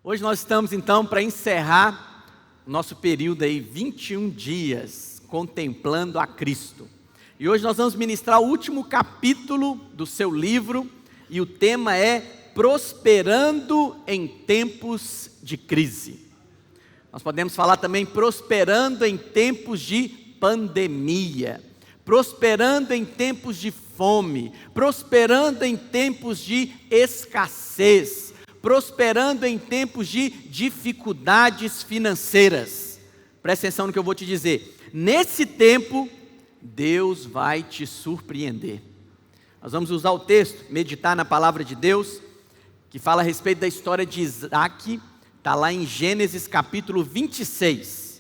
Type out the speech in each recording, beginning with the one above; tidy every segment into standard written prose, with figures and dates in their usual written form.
Hoje nós estamos então para encerrar o nosso período aí, 21 dias, contemplando a Cristo. E hoje nós vamos ministrar o último capítulo do seu livro e o tema é Prosperando em Tempos de Crise. Nós podemos falar também prosperando em tempos de pandemia, prosperando em tempos de fome, prosperando em tempos de escassez, prosperando em tempos de dificuldades financeiras. Presta atenção no que eu vou te dizer. Nesse tempo, Deus vai te surpreender. Nós vamos usar o texto, meditar na palavra de Deus, que fala a respeito da história de Isaac, está lá em Gênesis capítulo 26.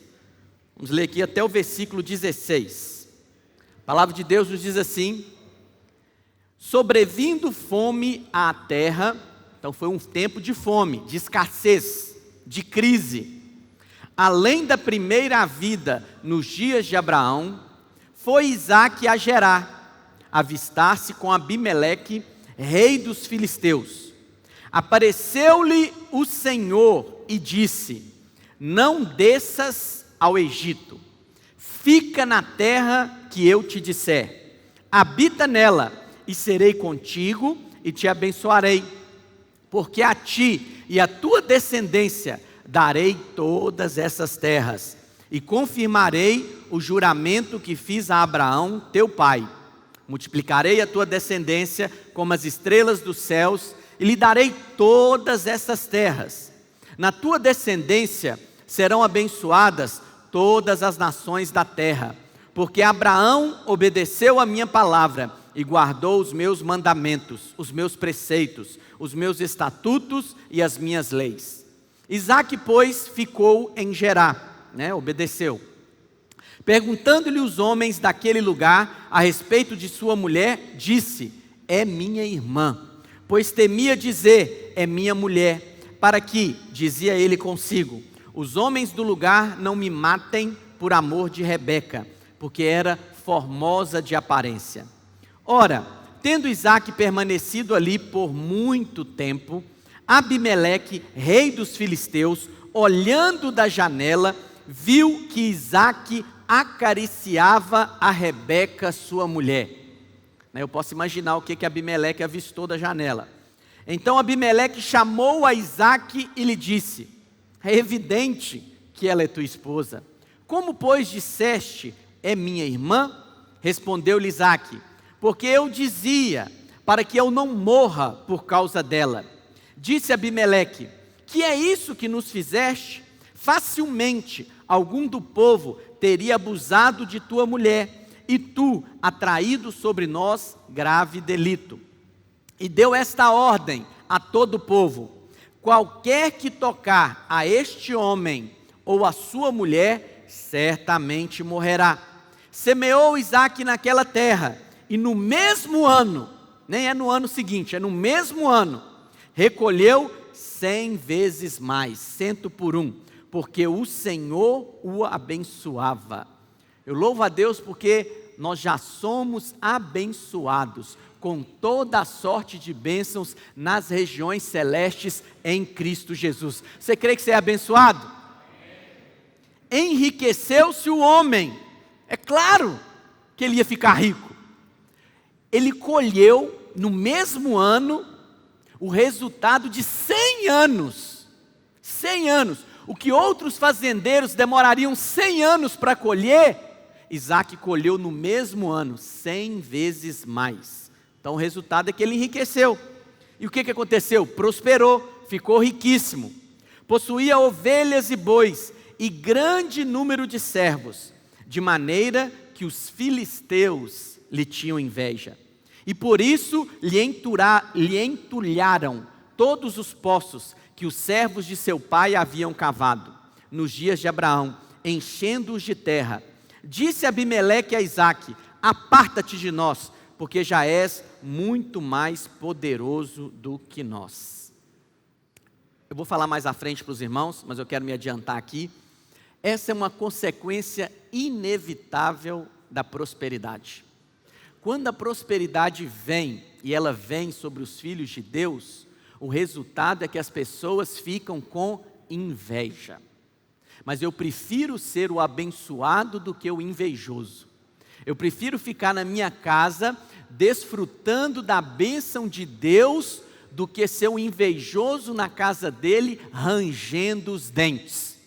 Vamos ler aqui até o versículo 16. A palavra de Deus nos diz assim: sobrevindo fome à terra. Então foi um tempo de fome, de escassez, de crise. Além da primeira vida nos dias de Abraão, foi Isaac a Gerar, avistar-se com Abimeleque, rei dos filisteus. Apareceu-lhe o Senhor e disse: não desças ao Egito, fica na terra que eu te disser, habita nela, e serei contigo e te abençoarei. Porque a ti e à tua descendência darei todas essas terras, e confirmarei o juramento que fiz a Abraão, teu pai. Multiplicarei a tua descendência como as estrelas dos céus, e lhe darei todas essas terras. Na tua descendência serão abençoadas todas as nações da terra, porque Abraão obedeceu a minha palavra e guardou os meus mandamentos, os meus preceitos, os meus estatutos e as minhas leis. Isaac, pois, ficou em Gerar, obedeceu. Perguntando-lhe os homens daquele lugar a respeito de sua mulher, disse: é minha irmã, pois temia dizer: é minha mulher, para que, dizia ele consigo, os homens do lugar não me matem por amor de Rebeca, porque era formosa de aparência. Ora, tendo Isaac permanecido ali por muito tempo, Abimeleque, rei dos filisteus, olhando da janela, viu que Isaac acariciava a Rebeca, sua mulher. Eu posso imaginar o que Abimeleque avistou da janela. Então Abimeleque chamou a Isaac e lhe disse: é evidente que ela é tua esposa. Como, pois, disseste: é minha irmã? Respondeu-lhe Isaac: porque eu dizia, para que eu não morra por causa dela. Disse Abimeleque: que é isso que nos fizeste? Facilmente algum do povo teria abusado de tua mulher, e tu atraído sobre nós grave delito. E deu esta ordem a todo o povo: qualquer que tocar a este homem ou a sua mulher, certamente morrerá. Semeou Isaac naquela terra, e no mesmo ano, nem é no ano seguinte, é no mesmo ano, recolheu 100 vezes mais, 100 por 1, porque o Senhor o abençoava. Eu louvo a Deus porque nós já somos abençoados com toda a sorte de bênçãos nas regiões celestes em Cristo Jesus. Você crê que você é abençoado? Enriqueceu-se o homem, é claro que ele ia ficar rico. Ele colheu no mesmo ano o resultado de 100 anos. 100 anos. O que outros fazendeiros demorariam 100 anos para colher, Isaac colheu no mesmo ano, 100 vezes mais. Então o resultado é que ele enriqueceu. E o que aconteceu? Prosperou, ficou riquíssimo. Possuía ovelhas e bois e grande número de servos, de maneira que os filisteus lhe tinham inveja. E por isso lhe entulharam todos os poços que os servos de seu pai haviam cavado, nos dias de Abraão, enchendo-os de terra. Disse Abimeleque a Isaac: aparta-te de nós, porque já és muito mais poderoso do que nós. Eu vou falar mais à frente para os irmãos, mas eu quero me adiantar aqui. Essa é uma consequência inevitável da prosperidade. Quando a prosperidade vem, e ela vem sobre os filhos de Deus, O resultado é que as pessoas ficam com inveja. Mas eu prefiro ser o abençoado do que o invejoso. Eu prefiro ficar na minha casa desfrutando da bênção de Deus do que ser um invejoso na casa dele rangendo os dentes.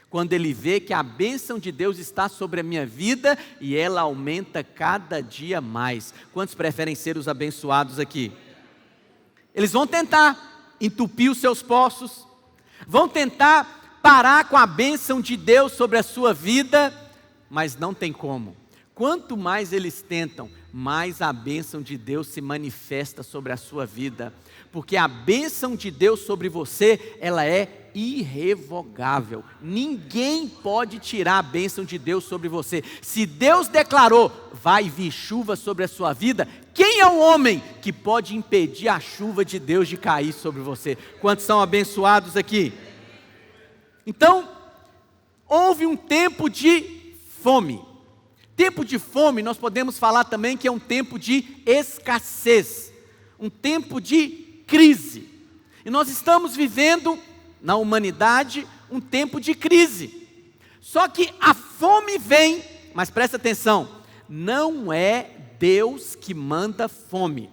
Quando ele vê que a bênção de Deus está sobre a minha vida e ela aumenta cada dia mais. Quantos preferem ser os abençoados aqui? Eles vão tentar entupir os seus poços, vão tentar parar com a bênção de Deus sobre a sua vida, mas não tem como. Quanto mais eles tentam, mais a bênção de Deus se manifesta sobre a sua vida, porque a bênção de Deus sobre você, ela é irrevogável. Ninguém pode tirar a bênção de Deus sobre você. Se Deus declarou, vai vir chuva sobre a sua vida, quem é o homem que pode impedir a chuva de Deus de cair sobre você? Quantos são abençoados aqui? Então, houve um tempo de fome. Tempo de fome, nós podemos falar também que é um tempo de escassez, um tempo de crise. E nós estamos vivendo, na humanidade, um tempo de crise. Só que a fome vem, mas presta atenção, não é Deus que manda fome.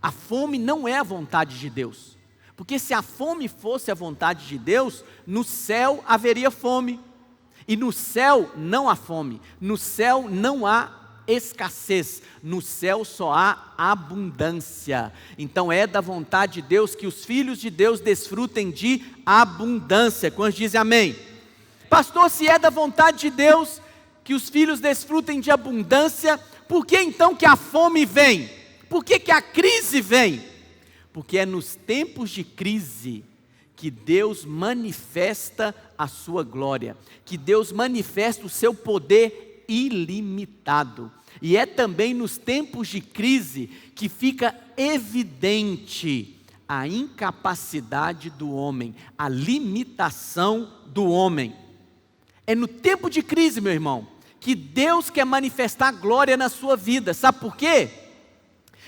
A fome não é a vontade de Deus. Porque se a fome fosse a vontade de Deus, no céu haveria fome. E no céu não há fome, no céu não há escassez, no céu só há abundância. Então é da vontade de Deus que os filhos de Deus desfrutem de abundância. Quantos dizem amém? Pastor, se é da vontade de Deus que os filhos desfrutem de abundância, por que então que a fome vem? Por que que a crise vem? Porque é nos tempos de crise que Deus manifesta a sua glória, que Deus manifesta o seu poder ilimitado. E é também nos tempos de crise que fica evidente a incapacidade do homem, a limitação do homem. É no tempo de crise, meu irmão, que Deus quer manifestar glória na sua vida. Sabe por quê?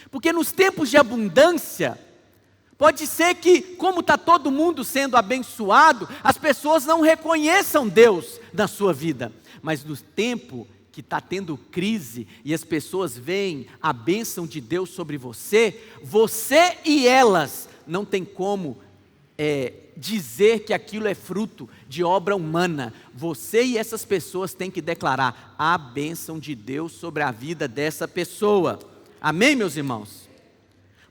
Porque nos tempos de abundância, pode ser que, como está todo mundo sendo abençoado, as pessoas não reconheçam Deus na sua vida. Mas no tempo que está tendo crise e as pessoas veem a bênção de Deus sobre você, você e elas não tem como dizer que aquilo é fruto de obra humana. Você e essas pessoas têm que declarar a bênção de Deus sobre a vida dessa pessoa. Amém, meus irmãos?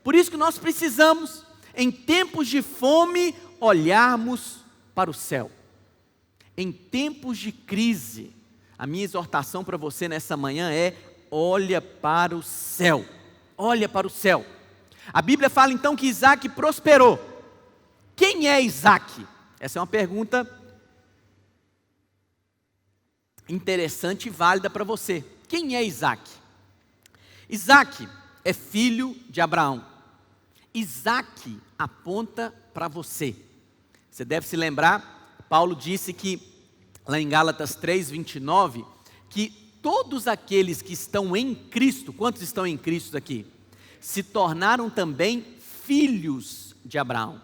Por isso que nós precisamos, em tempos de fome, olharmos para o céu. Em tempos de crise, a minha exortação para você nessa manhã é: olha para o céu. Olha para o céu. A Bíblia fala então que Isaac prosperou. Quem é Isaac? Essa é uma pergunta interessante e válida para você. Quem é Isaac? Isaac é filho de Abraão. Isaac aponta para você. Você deve se lembrar, Paulo disse que, lá em Gálatas 3:29, que todos aqueles que estão em Cristo, quantos estão em Cristo aqui? Se tornaram também filhos de Abraão.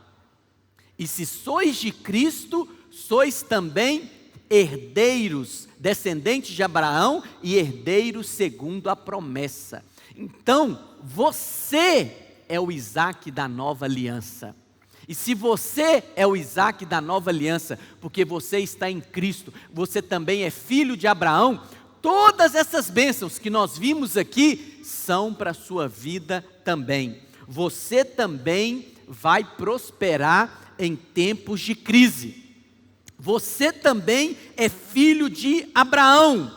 E se sois de Cristo, sois também herdeiros, descendentes de Abraão e herdeiros segundo a promessa. Então, você é o Isaac da nova aliança. E se você é o Isaac da nova aliança, porque você está em Cristo, você também é filho de Abraão, todas essas bênçãos que nós vimos aqui são para a sua vida também. Você também vai prosperar em tempos de crise. Você também é filho de Abraão.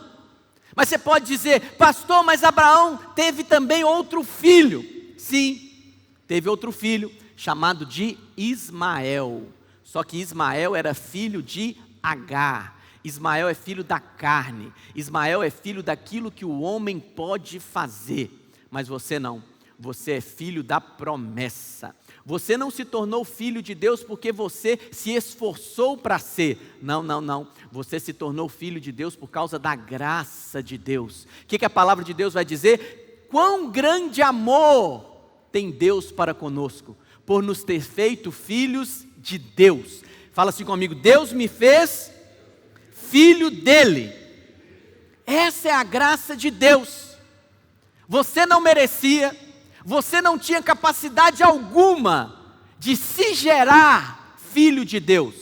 Mas você pode dizer: pastor, mas Abraão teve também outro filho. Sim, teve outro filho, chamado de Ismael. Só que Ismael era filho de Agar. Ismael é filho da carne. Ismael é filho daquilo que o homem pode fazer. Mas você não. Você é filho da promessa. Você não se tornou filho de Deus porque você se esforçou para ser. Não, não, não. Você se tornou filho de Deus por causa da graça de Deus. O que a palavra de Deus vai dizer? Quão grande amor tem Deus para conosco, por nos ter feito filhos de Deus. Fala assim comigo: Deus me fez filho dele. Essa é a graça de Deus. Você não merecia, você não tinha capacidade alguma de se gerar filho de Deus,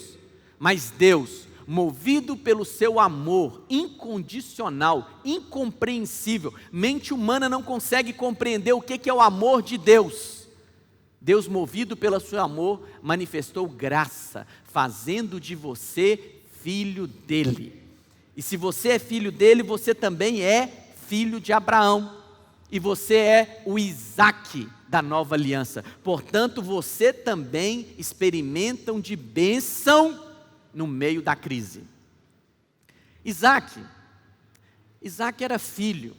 mas Deus, movido pelo seu amor incondicional, incompreensível, mente humana não consegue compreender o que é o amor de Deus. Deus, movido pelo seu amor, manifestou graça, fazendo de você filho dele. E se você é filho dele, você também é filho de Abraão. E você é o Isaque da nova aliança. Portanto, você também experimenta de bênção no meio da crise. Isaque era filho.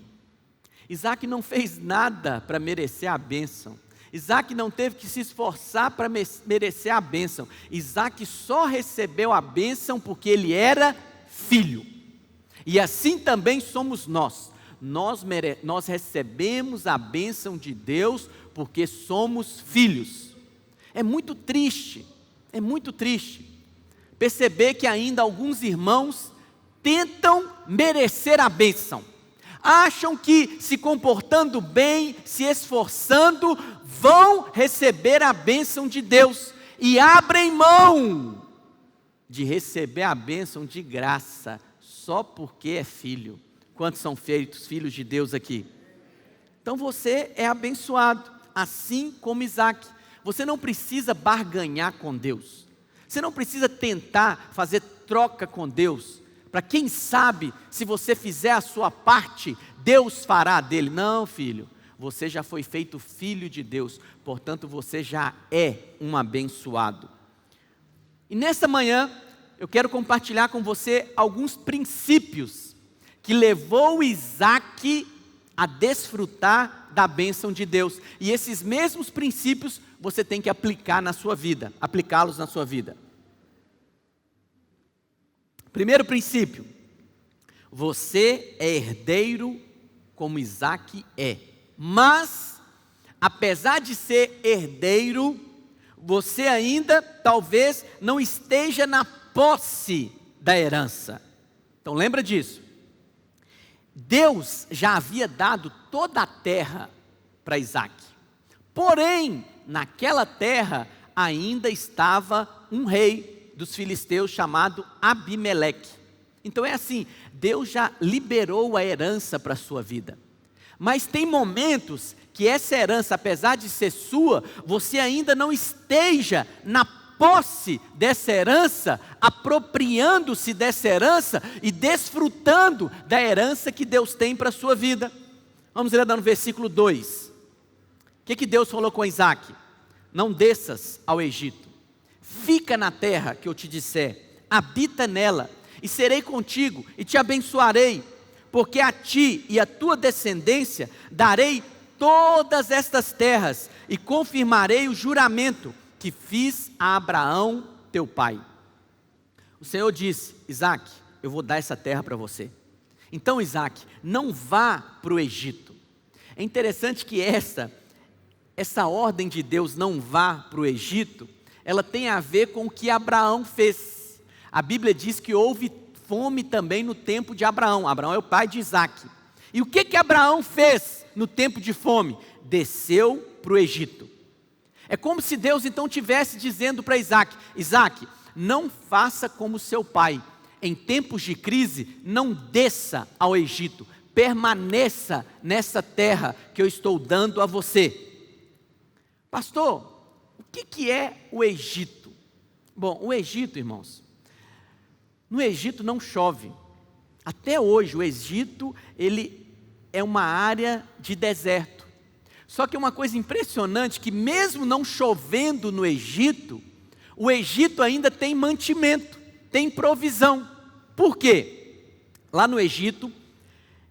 Isaque não fez nada para merecer a bênção. Isaque não teve que se esforçar para merecer a bênção. Isaque só recebeu a bênção porque ele era filho. E assim também somos nós. Nós recebemos a bênção de Deus porque somos filhos. É muito triste perceber que ainda alguns irmãos tentam merecer a bênção. Acham que se comportando bem, se esforçando, vão receber a bênção de Deus e abrem mão de receber a bênção de graça só porque é filho. Quantos são feitos filhos de Deus aqui? Então você é abençoado, assim como Isaque. Você não precisa barganhar com Deus. Você não precisa tentar fazer troca com Deus, para quem sabe, se você fizer a sua parte, Deus fará dele. Não, filho, você já foi feito filho de Deus, portanto você já é um abençoado. E nesta manhã, eu quero compartilhar com você alguns princípios que levou Isaque a desfrutar da bênção de Deus. E esses mesmos princípios você tem que aplicar na sua vida, aplicá-los na sua vida. Primeiro princípio: você é herdeiro como Isaque é. Mas, apesar de ser herdeiro, você ainda talvez não esteja na posse da herança. Então lembra disso. Deus já havia dado toda a terra para Isaque. Porém, naquela terra ainda estava um rei dos filisteus chamado Abimeleque. Então é assim, Deus já liberou a herança para a sua vida. Mas tem momentos que essa herança, apesar de ser sua, você ainda não esteja na posse dessa herança, apropriando-se dessa herança e desfrutando da herança que Deus tem para a sua vida. Vamos ler no versículo 2. O que Deus falou com Isaque? Não desças ao Egito. Fica na terra que eu te disser, habita nela, e serei contigo, e te abençoarei, porque a ti e a tua descendência darei todas estas terras, e confirmarei o juramento que fiz a Abraão, teu pai. O Senhor disse: Isaque, eu vou dar essa terra para você. Então, Isaque, não vá para o Egito. É interessante que essa ordem de Deus, não vá para o Egito, ela tem a ver com o que Abraão fez. A Bíblia diz que houve fome também no tempo de Abraão. Abraão é o pai de Isaque. E o que Abraão fez no tempo de fome? Desceu para o Egito. É como se Deus então estivesse dizendo para Isaque: Isaque, não faça como seu pai. Em tempos de crise, não desça ao Egito. Permaneça nessa terra que eu estou dando a você. Pastor, o que é o Egito? Bom, o Egito, irmãos, no Egito não chove. Até hoje o Egito, ele é uma área de deserto. Só que é uma coisa impressionante que mesmo não chovendo no Egito, o Egito ainda tem mantimento, tem provisão. Por quê? Lá no Egito,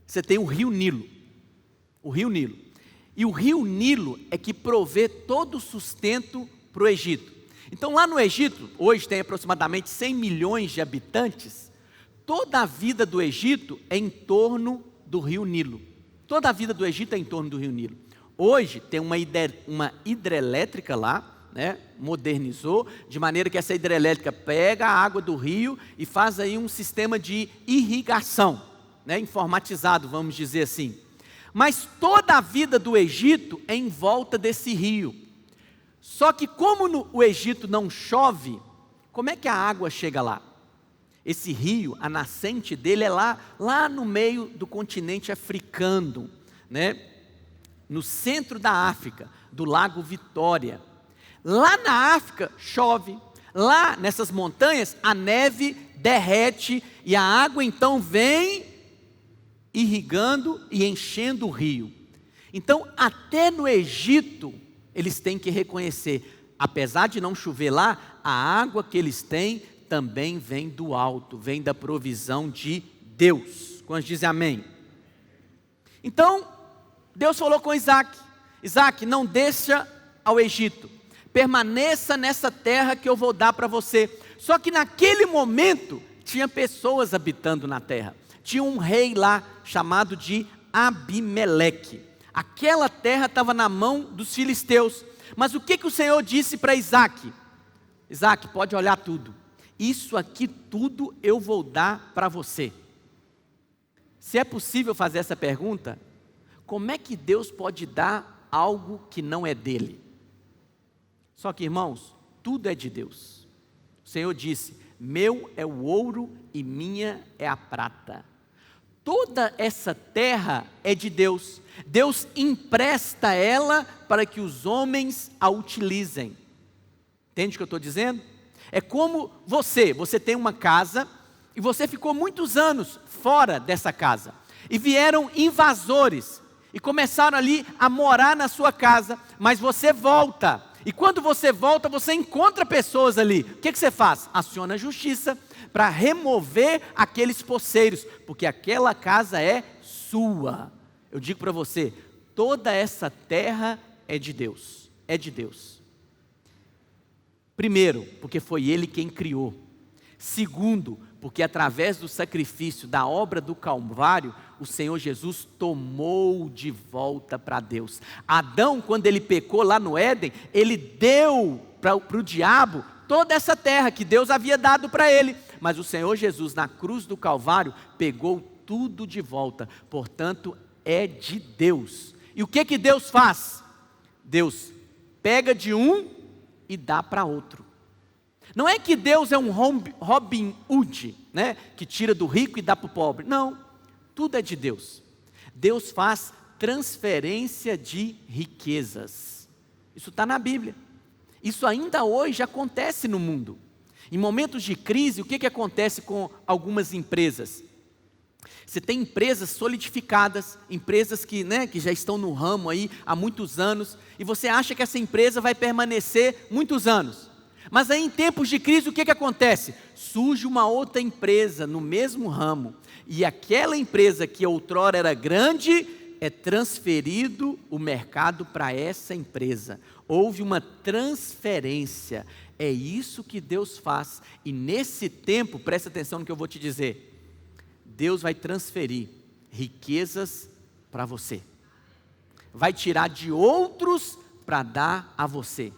você tem o rio Nilo. O rio Nilo. E o rio Nilo é que provê todo o sustento para o Egito. Então lá no Egito, hoje tem aproximadamente 100 milhões de habitantes, toda a vida do Egito é em torno do rio Nilo. Toda a vida do Egito é em torno do rio Nilo. Hoje tem uma hidrelétrica lá, né, modernizou, de maneira que essa hidrelétrica pega a água do rio e faz aí um sistema de irrigação, né, informatizado, vamos dizer assim. Mas toda a vida do Egito é em volta desse rio. Só que como o Egito não chove, como é que a água chega lá? Esse rio, a nascente dele é lá no meio do continente africano, né? No centro da África, do Lago Vitória. Lá na África chove, lá nessas montanhas a neve derrete e a água então vem irrigando e enchendo o rio. Então até no Egito eles têm que reconhecer, apesar de não chover lá, a água que eles têm também vem do alto, vem da provisão de Deus. Quantos dizem amém? Então, Deus falou com Isaac: Isaac, não desça ao Egito, permaneça nessa terra que eu vou dar para você. Só que naquele momento, tinha pessoas habitando na terra. Tinha um rei lá, chamado de Abimeleque. Aquela terra estava na mão dos filisteus. Mas o que o Senhor disse para Isaac? Isaac, pode olhar tudo. Isso aqui tudo eu vou dar para você. Se é possível fazer essa pergunta, como é que Deus pode dar algo que não é dele? Só que, irmãos, tudo é de Deus. O Senhor disse: meu é o ouro e minha é a prata. Toda essa terra é de Deus. Deus empresta ela para que os homens a utilizem. Entende o que eu estou dizendo? É como você tem uma casa e você ficou muitos anos fora dessa casa. E vieram invasores e começaram ali a morar na sua casa, mas você volta. E quando você volta, você encontra pessoas ali. O que você faz? Aciona a justiça para remover aqueles poceiros, porque aquela casa é sua. Eu digo para você, toda essa terra é de Deus. É de Deus. Primeiro, porque foi Ele quem criou. Segundo, porque através do sacrifício da obra do Calvário, o Senhor Jesus tomou de volta para Deus. Adão, quando ele pecou lá no Éden, ele deu para o diabo toda essa terra que Deus havia dado para ele. Mas o Senhor Jesus, na cruz do Calvário, pegou tudo de volta. Portanto, é de Deus. E o que Deus faz? Deus pega de um e dá para outro. Não é que Deus é um Robin Hood, né, que tira do rico e dá para o pobre. Não, tudo é de Deus. Deus faz transferência de riquezas. Isso está na Bíblia. Isso ainda hoje acontece no mundo. Em momentos de crise, o que acontece com algumas empresas? Você tem empresas solidificadas, empresas que já estão no ramo aí há muitos anos, e você acha que essa empresa vai permanecer muitos anos. Mas aí em tempos de crise, o que acontece? Surge uma outra empresa no mesmo ramo, e aquela empresa que outrora era grande, é transferido o mercado para essa empresa. Houve uma transferência. É isso que Deus faz. E nesse tempo, presta atenção no que eu vou te dizer. Deus vai transferir riquezas para você. Vai tirar de outros para dar a você.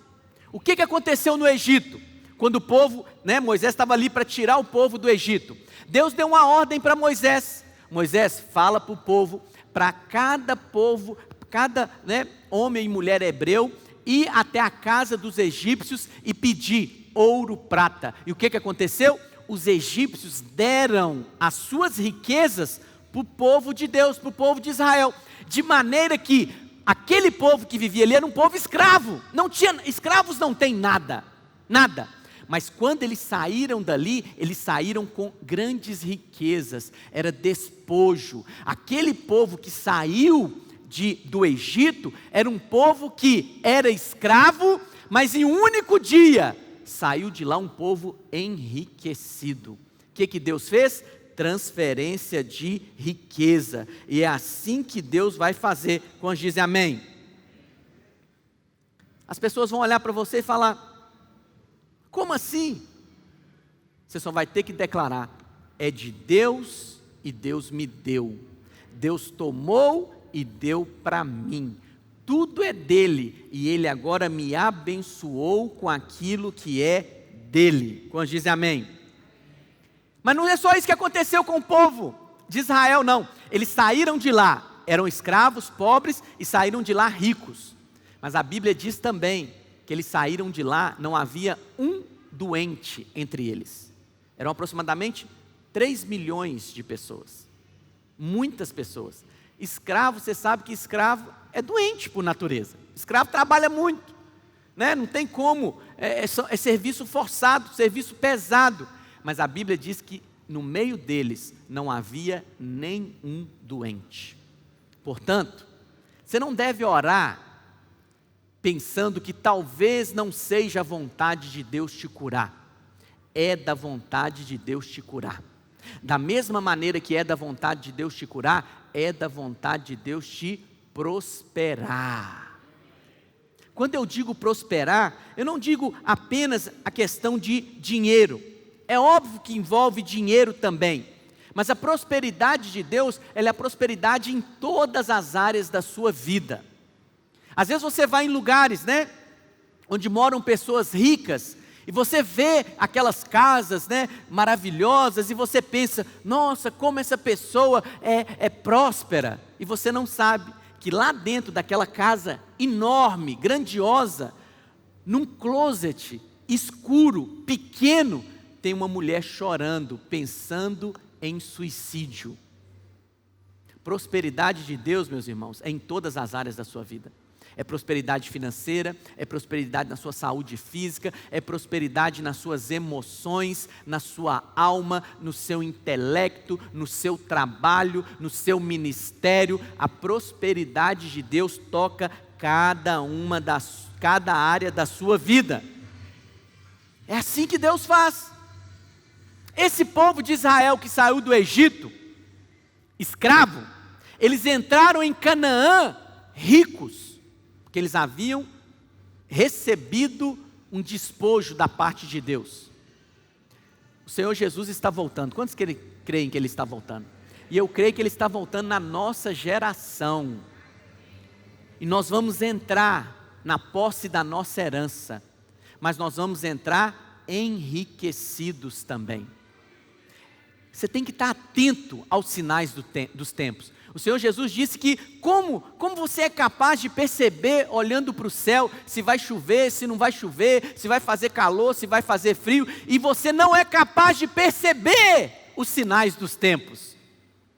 O que aconteceu no Egito? Quando o povo, Moisés estava ali para tirar o povo do Egito. Deus deu uma ordem para Moisés. Moisés, fala para o povo, para cada povo, cada homem e mulher hebreu, ir até a casa dos egípcios e pedir ouro, prata. E o que aconteceu? Os egípcios deram as suas riquezas para o povo de Deus, para o povo de Israel, de maneira que aquele povo que vivia ali era um povo escravo. Escravos não têm nada, nada. Mas quando eles saíram dali, eles saíram com grandes riquezas, era despojo. Aquele povo que saiu do Egito era um povo que era escravo, mas em um único dia saiu de lá um povo enriquecido. O que Deus fez? Transferência de riqueza. E é assim que Deus vai fazer. Quando dizem amém? As pessoas vão olhar para você e falar: como assim? Você só vai ter que declarar: é de Deus e Deus me deu. Deus tomou e deu para mim. tudo é dele, e ele agora me abençoou com aquilo que é dele. Quando dizem amém? Mas não é só isso que aconteceu com o povo de Israel, não. Eles saíram de lá, eram escravos, pobres, e saíram de lá ricos. Mas a Bíblia diz também que eles saíram de lá, não havia um doente entre eles. Eram aproximadamente 3 milhões de pessoas. Muitas pessoas. Escravo, você sabe que escravo é doente por natureza. Escravo trabalha muito, né? Não tem como, é serviço forçado, serviço pesado. Mas a Bíblia diz que no meio deles não havia nenhum doente. Portanto, você não deve orar pensando que talvez não seja a vontade de Deus te curar. É da vontade de Deus te curar. Da mesma maneira que é da vontade de Deus te curar, é da vontade de Deus te prosperar. Quando eu digo prosperar, eu não digo apenas a questão de dinheiro. É óbvio que envolve dinheiro também. Mas a prosperidade de Deus, ela é a prosperidade em todas as áreas da sua vida. Às vezes você vai em lugares, né, onde moram pessoas ricas, e você vê aquelas casas, né, maravilhosas, e você pensa, nossa, como essa pessoa é próspera. E você não sabe que lá dentro daquela casa enorme, grandiosa, num closet escuro, pequeno, tem uma mulher chorando, pensando em suicídio. Prosperidade de Deus, meus irmãos, é em todas as áreas da sua vida. É prosperidade financeira, é prosperidade na sua saúde física, é prosperidade nas suas emoções, na sua alma, no seu intelecto, no seu trabalho, no seu ministério. A prosperidade de Deus toca cada área da sua vida. É assim que Deus faz. Esse povo de Israel que saiu do Egito, escravo, eles entraram em Canaã ricos, porque eles haviam recebido um despojo da parte de Deus. O Senhor Jesus está voltando. Quantos creem que Ele está voltando? E eu creio que Ele está voltando na nossa geração. E nós vamos entrar na posse da nossa herança, mas nós vamos entrar enriquecidos também. Você tem que estar atento aos sinais dos tempos. O Senhor Jesus disse que como você é capaz de perceber olhando para o céu, se vai chover, se não vai chover, se vai fazer calor, se vai fazer frio, e você não é capaz de perceber os sinais dos tempos.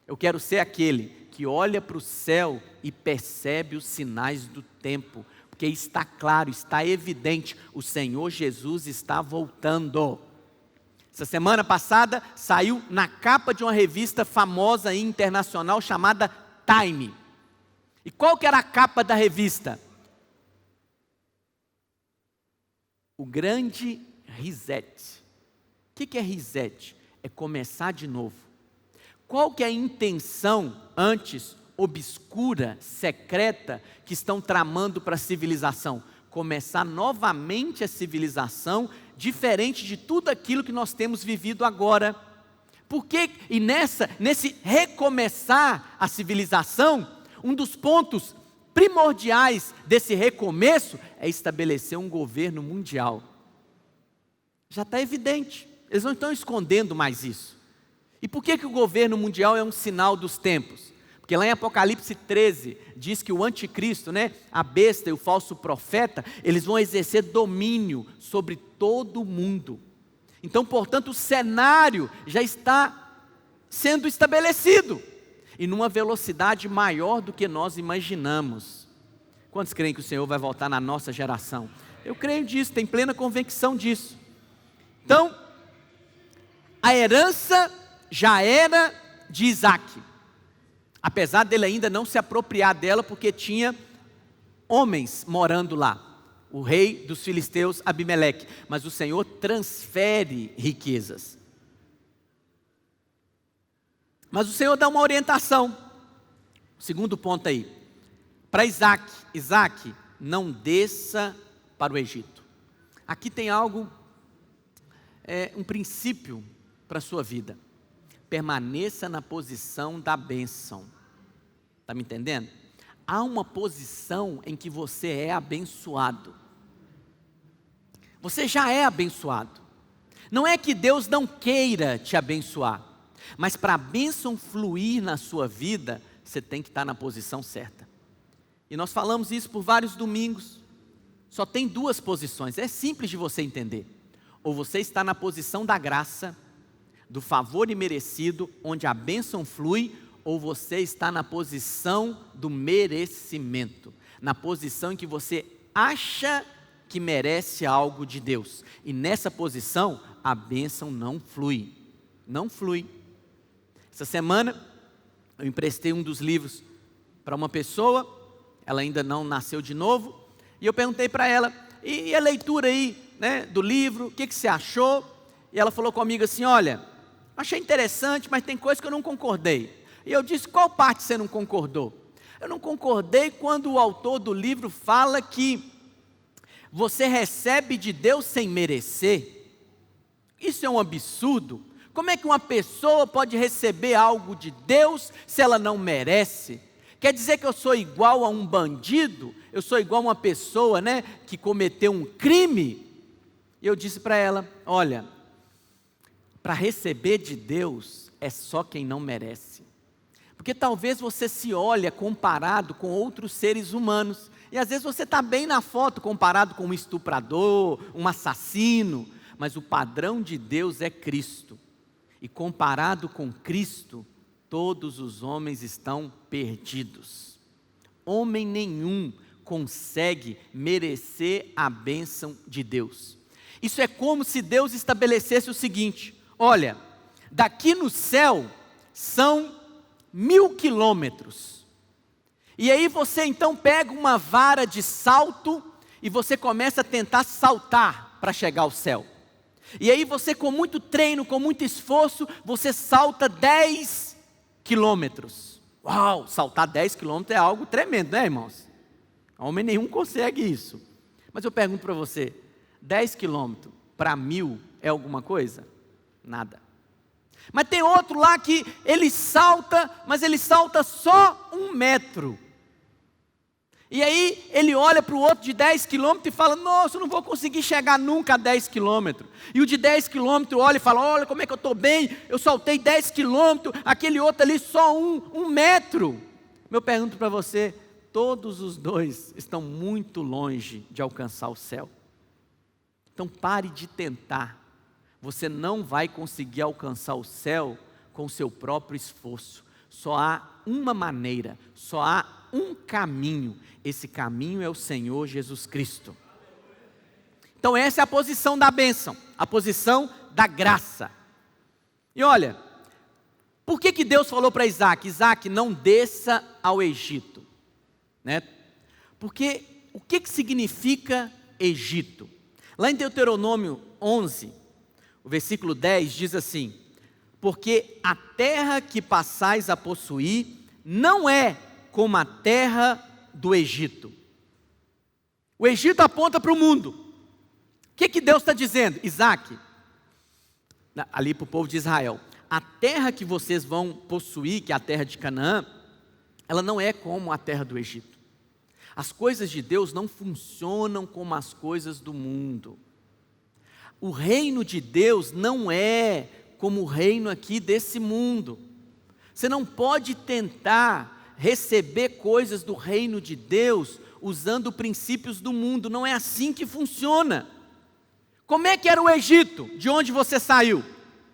Eu quero ser aquele que olha para o céu e percebe os sinais do tempo, porque está claro, está evidente, o Senhor Jesus está voltando. Essa semana passada saiu na capa de uma revista famosa e internacional chamada Time. E qual que era a capa da revista? O grande reset. O que é reset? É começar de novo. Qual que é a intenção antes obscura, secreta, que estão tramando para a civilização? Começar novamente a civilização, diferente de tudo aquilo que nós temos vivido agora. Porque, e nesse recomeçar a civilização, um dos pontos primordiais desse recomeço é estabelecer um governo mundial. Já está evidente, eles não estão escondendo mais isso. E por que o governo mundial é um sinal dos tempos? Porque lá em Apocalipse 13, diz que o anticristo, né, a besta e o falso profeta, eles vão exercer domínio sobre todo o mundo. Então, portanto, o cenário já está sendo estabelecido. E numa velocidade maior do que nós imaginamos. Quantos creem que o Senhor vai voltar na nossa geração? Eu creio disso, tenho plena convicção disso. Então, a herança já era de Isaac. Apesar dele ainda não se apropriar dela, porque tinha homens morando lá. O rei dos filisteus, Abimeleque. Mas o Senhor transfere riquezas. Mas o Senhor dá uma orientação. Segundo ponto aí. Para Isaac. Isaac, não desça para o Egito. Aqui tem algo, um princípio para a sua vida. Permaneça na posição da bênção. Está me entendendo? há uma posição em que você é abençoado. Você já é abençoado. Não é que Deus não queira te abençoar, mas para a bênção fluir na sua vida, você tem que estar na posição certa. E nós falamos isso por vários domingos. Só tem duas posições, é simples de você entender. Ou você está na posição da graça, do favor imerecido, onde a bênção flui, ou você está na posição do merecimento, na posição em que você acha que merece algo de Deus. E nessa posição, a bênção não flui. Não flui. Essa semana, eu emprestei um dos livros para uma pessoa, ela ainda não nasceu de novo, e eu perguntei para ela, e a leitura aí, né, do livro, o que você achou? E ela falou comigo assim, olha, achei interessante, mas tem coisa que eu não concordei. E eu disse, qual parte você não concordou? Eu não concordei quando o autor do livro fala que você recebe de Deus sem merecer. Isso é um absurdo. Como é que uma pessoa pode receber algo de Deus se ela não merece? Quer dizer que eu sou igual a um bandido? Eu sou igual a uma pessoa, né, que cometeu um crime? E eu disse para ela, olha, para receber de Deus é só quem não merece. Porque talvez você se olhe comparado com outros seres humanos. E às vezes você está bem na foto comparado com um estuprador, um assassino. Mas o padrão de Deus é Cristo. E comparado com Cristo, todos os homens estão perdidos. Homem nenhum consegue merecer a bênção de Deus. Isso é como se Deus estabelecesse o seguinte, olha, daqui no céu são 1000 quilômetros. E aí você então pega uma vara de salto e você começa a tentar saltar para chegar ao céu. E aí você, com muito treino, com muito esforço, você salta 10 quilômetros. Uau, saltar 10 quilômetros é algo tremendo, né, irmãos? Homem nenhum consegue isso. Mas eu pergunto para você, 10 quilômetros para 1000 é alguma coisa? Nada. Mas tem outro lá que ele salta, mas ele salta só 1 metro. E aí ele olha para o outro de 10 quilômetros e fala, nossa, eu não vou conseguir chegar nunca a 10 quilômetros. E o de 10 quilômetros olha e fala, olha como é que eu estou bem, eu saltei 10 quilômetros, aquele outro ali só 1 metro. Eu pergunto para você, todos os dois estão muito longe de alcançar o céu. Então pare de tentar. Você não vai conseguir alcançar o céu com o seu próprio esforço. Só há uma maneira, só há um caminho. Esse caminho é o Senhor Jesus Cristo. Então essa é a posição da bênção, a posição da graça. E olha, por que Deus falou para Isaac, Isaac, não desça ao Egito? Né? Porque o que significa Egito? Lá em Deuteronômio 11, o versículo 10 diz assim, porque a terra que passais a possuir não é como a terra do Egito. O Egito aponta para o mundo. O que Deus está dizendo? Isaac, ali para o povo de Israel, a terra que vocês vão possuir, que é a terra de Canaã, ela não é como a terra do Egito. As coisas de Deus não funcionam como as coisas do mundo. O reino de Deus não é como o reino aqui desse mundo. Você não pode tentar receber coisas do reino de Deus usando princípios do mundo. Não é assim que funciona. Como é que era o Egito? De onde você saiu?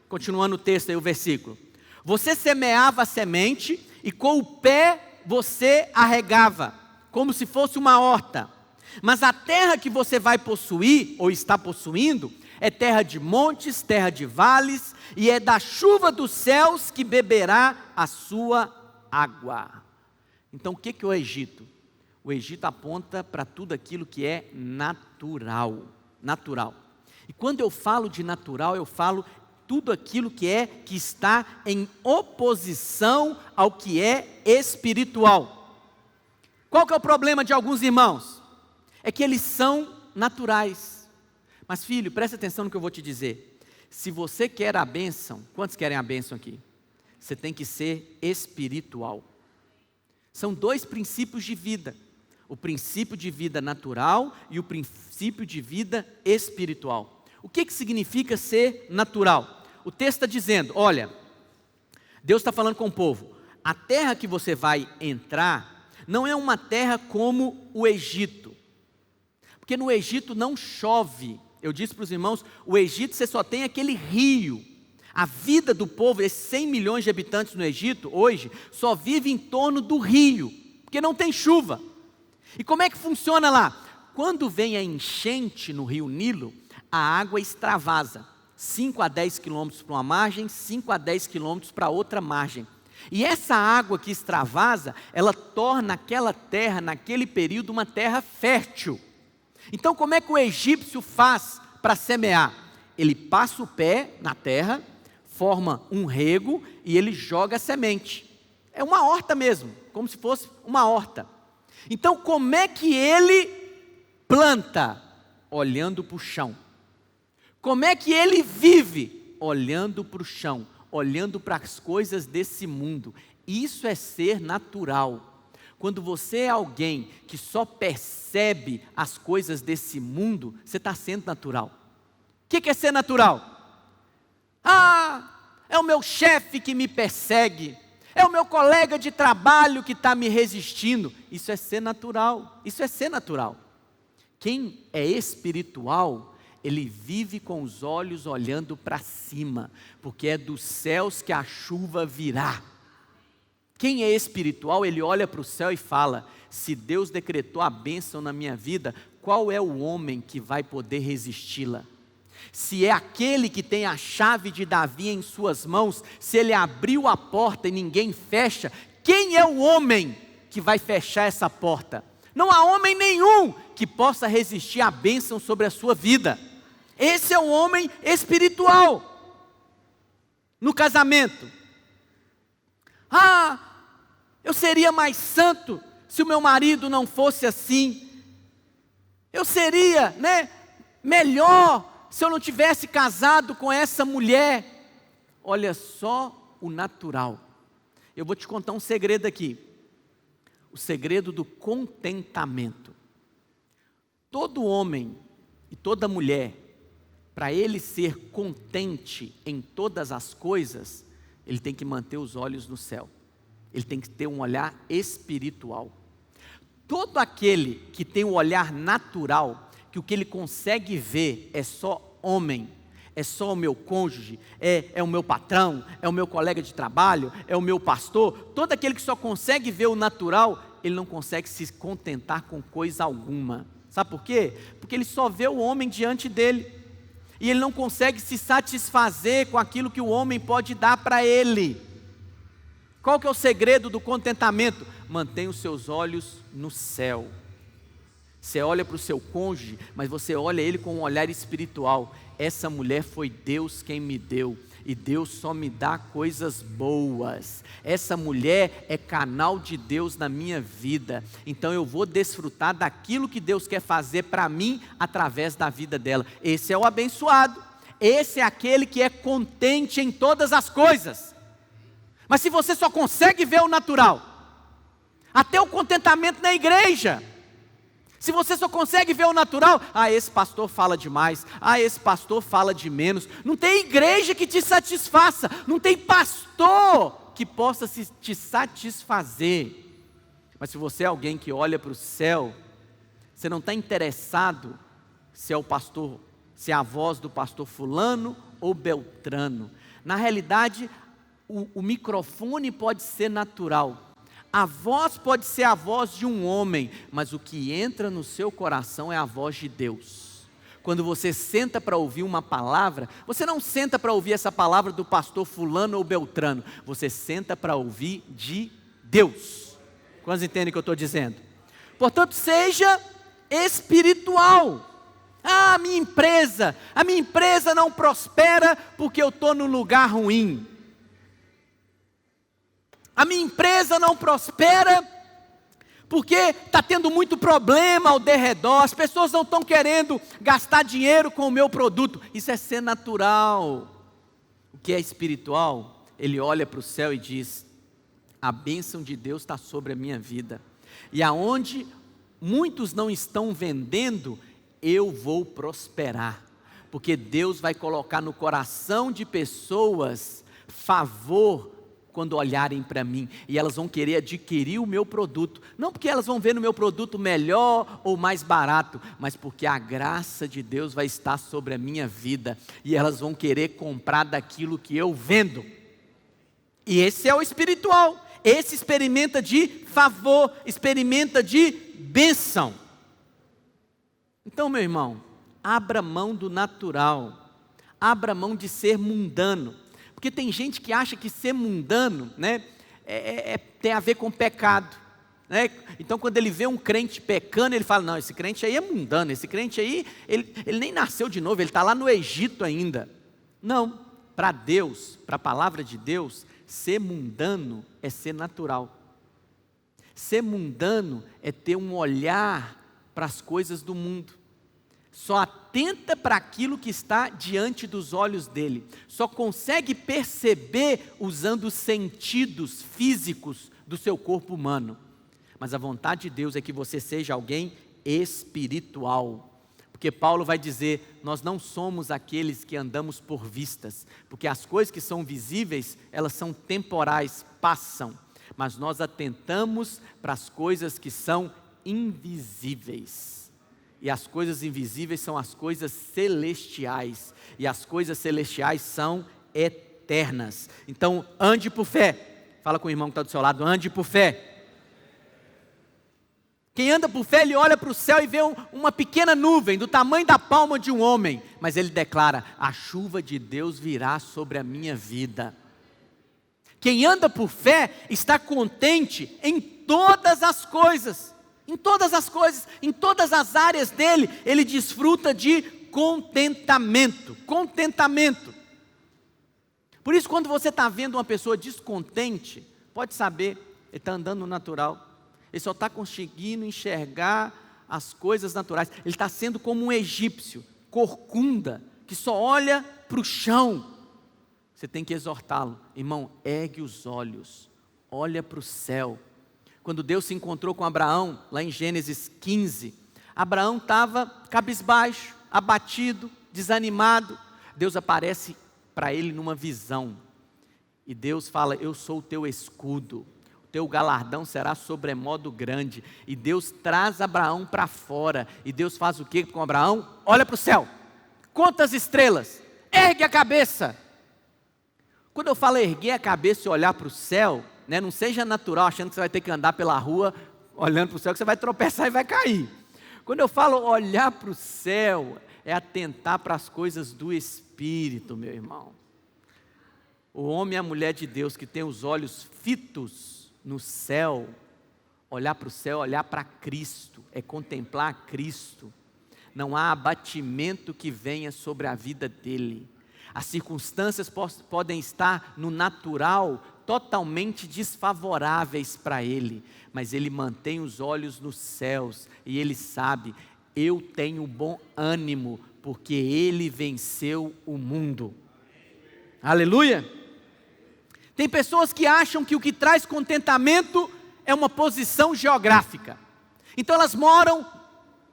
Continuando o texto aí, o versículo. Você semeava a semente e com o pé você arregava, como se fosse uma horta. Mas a terra que você vai possuir, ou está possuindo, é terra de montes, terra de vales, e é da chuva dos céus que beberá a sua água. Então o que é o Egito? O Egito aponta para tudo aquilo que é natural. Natural. E quando eu falo de natural, eu falo tudo aquilo que está em oposição ao que é espiritual. Qual que é o problema de alguns irmãos? É que eles são naturais. Mas filho, presta atenção no que eu vou te dizer. Se você quer a bênção, quantos querem a bênção aqui? Você tem que ser espiritual. São dois princípios de vida: o princípio de vida natural e o princípio de vida espiritual. O que significa ser natural? O texto está dizendo, olha, Deus está falando com o povo, a terra que você vai entrar não é uma terra como o Egito, porque no Egito não chove. Eu disse para os irmãos, o Egito você só tem aquele rio. A vida do povo, esses 100 milhões de habitantes no Egito, hoje, só vive em torno do rio, porque não tem chuva. E como é que funciona lá? Quando vem a enchente no rio Nilo, a água extravasa, 5 a 10 quilômetros para uma margem, 5 a 10 quilômetros para outra margem. E essa água que extravasa, ela torna aquela terra, naquele período, uma terra fértil. Então como é que o egípcio faz para semear? Ele passa o pé na terra, forma um rego e ele joga a semente. É uma horta mesmo, como se fosse uma horta. Então como é que ele planta? Olhando para o chão. Como é que ele vive? Olhando para o chão, olhando para as coisas desse mundo. Isso é ser natural. Quando você é alguém que só percebe as coisas desse mundo, você está sendo natural. O que é ser natural? É o meu chefe que me persegue, é o meu colega de trabalho que está me resistindo. Isso é ser natural, isso é ser natural. Quem é espiritual, ele vive com os olhos olhando para cima, porque é dos céus que a chuva virá. Quem é espiritual, ele olha para o céu e fala, se Deus decretou a bênção na minha vida, qual é o homem que vai poder resisti-la? Se é aquele que tem a chave de Davi em suas mãos, se ele abriu a porta e ninguém fecha, quem é o homem que vai fechar essa porta? Não há homem nenhum que possa resistir à bênção sobre a sua vida. Esse é o homem espiritual. No casamento, eu seria mais santo se o meu marido não fosse assim. Eu seria, melhor se eu não tivesse casado com essa mulher. Olha só o natural. Eu vou te contar um segredo aqui. O segredo do contentamento. Todo homem e toda mulher, para ele ser contente em todas as coisas, ele tem que manter os olhos no céu. Ele tem que ter um olhar espiritual. Todo aquele que tem um olhar natural, que o que ele consegue ver é só homem, é só o meu cônjuge, é o meu patrão, é o meu colega de trabalho, é o meu pastor, todo aquele que só consegue ver o natural, ele não consegue se contentar com coisa alguma. Sabe por quê? Porque ele só vê o homem diante dele, e ele não consegue se satisfazer com aquilo que o homem pode dar para ele. Qual que é o segredo do contentamento? Mantenha os seus olhos no céu. Você olha para o seu cônjuge, mas você olha ele com um olhar espiritual. Essa mulher foi Deus quem me deu, e Deus só me dá coisas boas. Essa mulher é canal de Deus na minha vida, então eu vou desfrutar daquilo que Deus quer fazer para mim através da vida dela. Esse é o abençoado, esse é aquele que é contente em todas as coisas. Mas se você só consegue ver o natural, até o contentamento na igreja, se você só consegue ver o natural, esse pastor fala demais, esse pastor fala de menos, não tem igreja que te satisfaça, não tem pastor que possa te satisfazer. Mas se você é alguém que olha para o céu, você não está interessado se é o pastor, se é a voz do pastor fulano ou beltrano. Na realidade, o microfone pode ser natural, a voz pode ser a voz de um homem, mas o que entra no seu coração é a voz de Deus. Quando você senta para ouvir uma palavra, você não senta para ouvir essa palavra do pastor fulano ou beltrano, você senta para ouvir de Deus. Quantos entendem o que eu estou dizendo? Portanto, seja espiritual. A minha empresa não prospera porque eu estou num lugar ruim. A minha empresa não prospera porque está tendo muito problema ao derredor, as pessoas não estão querendo gastar dinheiro com o meu produto. Isso é ser natural. O que é espiritual, ele olha para o céu e diz, A bênção de Deus está sobre a minha vida. E aonde muitos não estão vendendo, eu vou prosperar. Porque Deus vai colocar no coração de pessoas favor quando olharem para mim. E elas vão querer adquirir o meu produto. Não porque elas vão ver no meu produto melhor ou mais barato, mas porque a graça de Deus vai estar sobre a minha vida. E elas vão querer comprar daquilo que eu vendo. E esse é o espiritual. Esse experimenta de favor, experimenta de bênção. Então, meu irmão, abra mão do natural, abra mão de ser mundano, porque tem gente que acha que ser mundano, né, tem a ver com pecado, né? Então quando ele vê um crente pecando, ele fala, não, esse crente aí é mundano, esse crente aí, ele nem nasceu de novo, ele está lá no Egito ainda. Não, para Deus, para a palavra de Deus, ser mundano é ser natural. Ser mundano é ter um olhar para as coisas do mundo. Só atenta para aquilo que está diante dos olhos dele. Só consegue perceber usando os sentidos físicos do seu corpo humano. Mas a vontade de Deus é que você seja alguém espiritual. Porque Paulo vai dizer, nós não somos aqueles que andamos por vistas. Porque as coisas que são visíveis, elas são temporais, passam. Mas nós atentamos para as coisas que são invisíveis. E as coisas invisíveis são as coisas celestiais. E as coisas celestiais são eternas. Então, ande por fé. Fala com o irmão que está do seu lado, ande por fé. Quem anda por fé, ele olha para o céu e vê uma pequena nuvem, do tamanho da palma de um homem. Mas ele declara, a chuva de Deus virá sobre a minha vida. Quem anda por fé, está contente em todas as coisas. Em todas as coisas, em todas as áreas dele, ele desfruta de contentamento. Contentamento. Por isso, quando você está vendo uma pessoa descontente, pode saber, ele está andando no natural. Ele só está conseguindo enxergar as coisas naturais. Ele está sendo como um egípcio, corcunda, que só olha para o chão. Você tem que exortá-lo. Irmão, ergue os olhos, olha para o céu. Quando Deus se encontrou com Abraão, lá em Gênesis 15, Abraão estava cabisbaixo, abatido, desanimado. Deus aparece para ele numa visão. E Deus fala, eu sou o teu escudo, o teu galardão será sobremodo grande. E Deus traz Abraão para fora. E Deus faz o que com Abraão? Olha para o céu, conta as estrelas, ergue a cabeça. Quando eu falo erguer a cabeça e olhar para o céu, né, não seja natural, achando que você vai ter que andar pela rua, olhando para o céu, que você vai tropeçar e vai cair. Quando eu falo olhar para o céu, é atentar para as coisas do Espírito, meu irmão. O homem e a mulher de Deus que tem os olhos fitos no céu, olhar para o céu, olhar para Cristo, é contemplar Cristo. Não há abatimento que venha sobre a vida dele. As circunstâncias podem estar no natural, totalmente desfavoráveis para ele, mas ele mantém os olhos nos céus e ele sabe, eu tenho bom ânimo, porque ele venceu o mundo. Aleluia! Tem pessoas que acham que o que traz contentamento é uma posição geográfica. Então elas moram,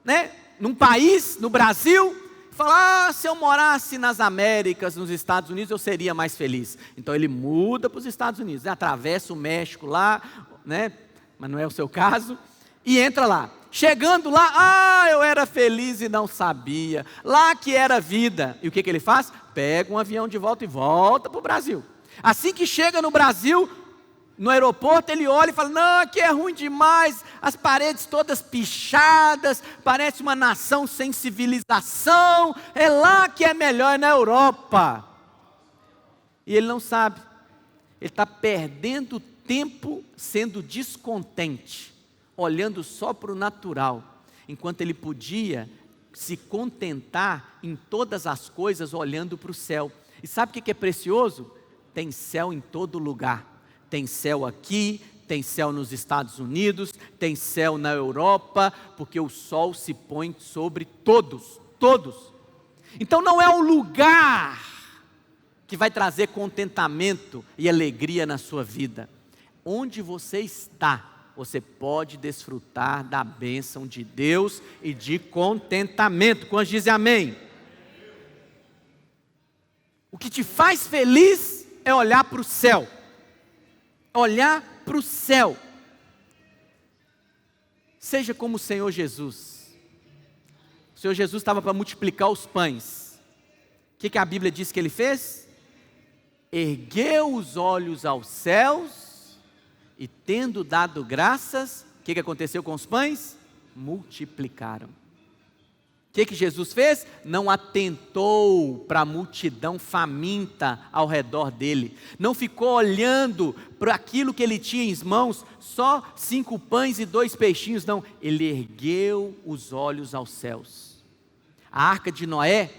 né, num país, no Brasil, fala, se eu morasse nas Américas, nos Estados Unidos, eu seria mais feliz. Então ele muda para os Estados Unidos, atravessa o México lá, né? Mas não é o seu caso, e entra lá. Chegando lá, eu era feliz e não sabia, lá que era vida. E o que ele faz? Pega um avião de volta e volta para o Brasil. Assim que chega no Brasil, no aeroporto, ele olha e fala, não, aqui é ruim demais, as paredes todas pichadas, parece uma nação sem civilização, é lá que é melhor, é na Europa. E ele não sabe, ele está perdendo tempo sendo descontente, olhando só para o natural, enquanto ele podia se contentar em todas as coisas olhando para o céu. E sabe o que é precioso? Tem céu em todo lugar. Tem céu aqui, tem céu nos Estados Unidos, tem céu na Europa, porque o sol se põe sobre todos, todos. Então não é o lugar que vai trazer contentamento e alegria na sua vida. onde você está, você pode desfrutar da bênção de Deus e de contentamento. Quantos dizem amém? O que te faz feliz é olhar para o céu. Olhar para o céu. Seja como o Senhor Jesus. O Senhor Jesus estava para multiplicar os pães. O que a Bíblia diz que ele fez? Ergueu os olhos aos céus e, tendo dado graças, o que aconteceu com os pães? Multiplicaram. O que Jesus fez? Não atentou para a multidão faminta ao redor dele. Não ficou olhando para aquilo que ele tinha em mãos, só 5 pães e 2 peixinhos. Não, ele ergueu os olhos aos céus. A arca de Noé,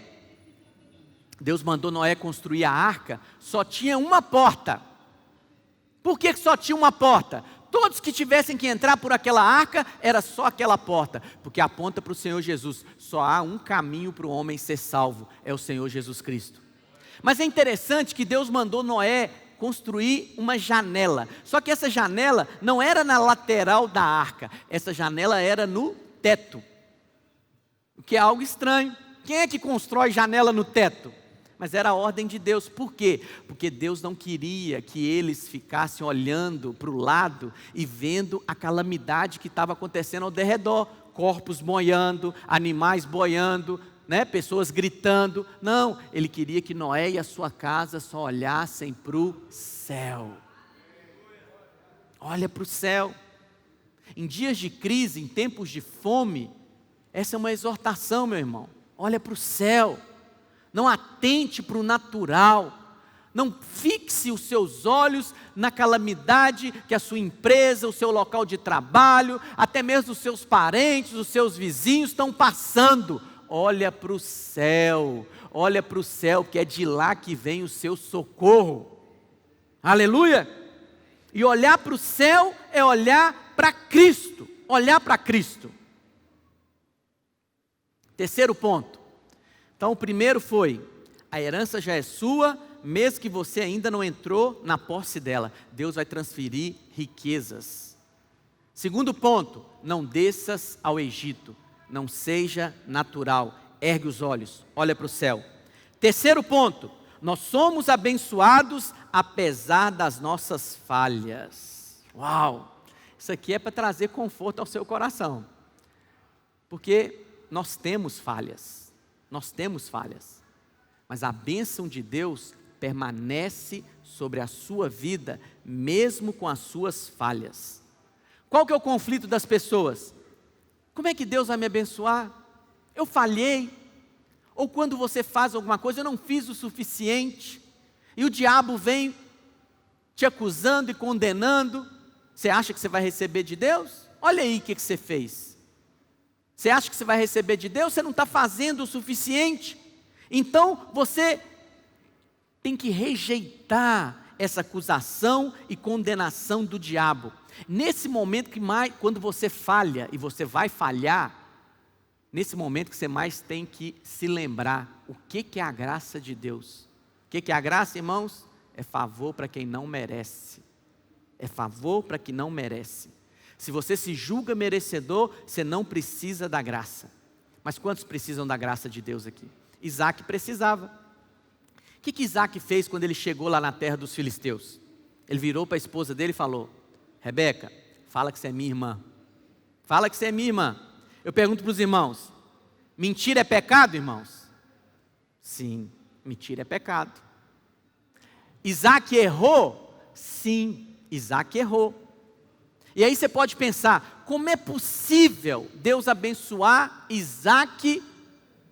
Deus mandou Noé construir a arca, só tinha uma porta. Por que só tinha uma porta? Todos que tivessem que entrar por aquela arca, era só aquela porta, porque aponta para o Senhor Jesus. Só há um caminho para o homem ser salvo, é o Senhor Jesus Cristo. Mas é interessante que Deus mandou Noé construir uma janela, só que essa janela não era na lateral da arca, essa janela era no teto, o que é algo estranho. Quem é que constrói janela no teto? Mas era a ordem de Deus. Por quê? Porque Deus não queria que eles ficassem olhando para o lado e vendo a calamidade que estava acontecendo ao derredor. Corpos boiando, animais boiando, né? Pessoas gritando. Não, ele queria que Noé e a sua casa só olhassem para o céu. Olha para o céu. Em dias de crise, em tempos de fome, essa é uma exortação, meu irmão. Olha para o céu. Não atente para o natural, não fixe os seus olhos na calamidade que a sua empresa, o seu local de trabalho, até mesmo os seus parentes, os seus vizinhos estão passando. Olha para o céu, que é de lá que vem o seu socorro. Aleluia! E olhar para o céu é olhar para Cristo, olhar para Cristo. Terceiro ponto. Então o primeiro foi, a herança já é sua, mesmo que você ainda não entrou na posse dela. Deus vai transferir riquezas. Segundo ponto, não desças ao Egito, não seja natural, ergue os olhos, olha para o céu. Terceiro ponto, nós somos abençoados apesar das nossas falhas. Uau, isso aqui é para trazer conforto ao seu coração, porque nós temos falhas. Mas a bênção de Deus permanece sobre a sua vida, mesmo com as suas falhas. Qual que é o conflito das pessoas? Como é que Deus vai me abençoar? Eu falhei. Ou quando você faz alguma coisa, eu não fiz o suficiente. E o diabo vem te acusando e condenando. Você acha que você vai receber de Deus? Olha aí o que você fez. Você acha que você vai receber de Deus? Você não está fazendo o suficiente. Então você tem que rejeitar essa acusação e condenação do diabo. Nesse momento quando você falha, e você vai falhar, nesse momento que você mais tem que se lembrar o que é a graça de Deus. O que é a graça, irmãos? É favor para quem não merece. É favor para quem não merece. Se você se julga merecedor, você não precisa da graça. Mas quantos precisam da graça de Deus aqui? Isaac precisava. O que Isaac fez quando ele chegou lá na terra dos filisteus? Ele virou para a esposa dele e falou: Rebeca, fala que você é minha irmã. Fala que você é minha irmã. Eu pergunto para os irmãos: mentira é pecado, irmãos? Sim, mentira é pecado. Isaac errou? Sim, Isaac errou. E aí você pode pensar, como é possível Deus abençoar Isaac,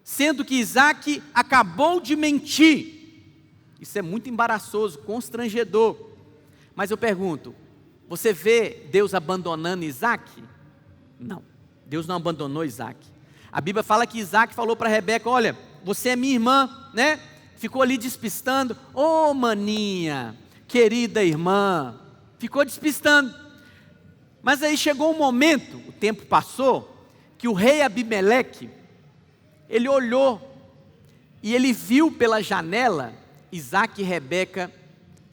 sendo que Isaac acabou de mentir? Isso é muito embaraçoso, constrangedor. Mas eu pergunto, você vê Deus abandonando Isaac? Não, Deus não abandonou Isaac. A Bíblia fala que Isaac falou para Rebeca: olha, você é minha irmã, né? Ficou ali despistando. Ô maninha, querida irmã, ficou despistando. Mas aí chegou um momento, o tempo passou, que o rei Abimeleque, ele olhou e ele viu pela janela Isaac e Rebeca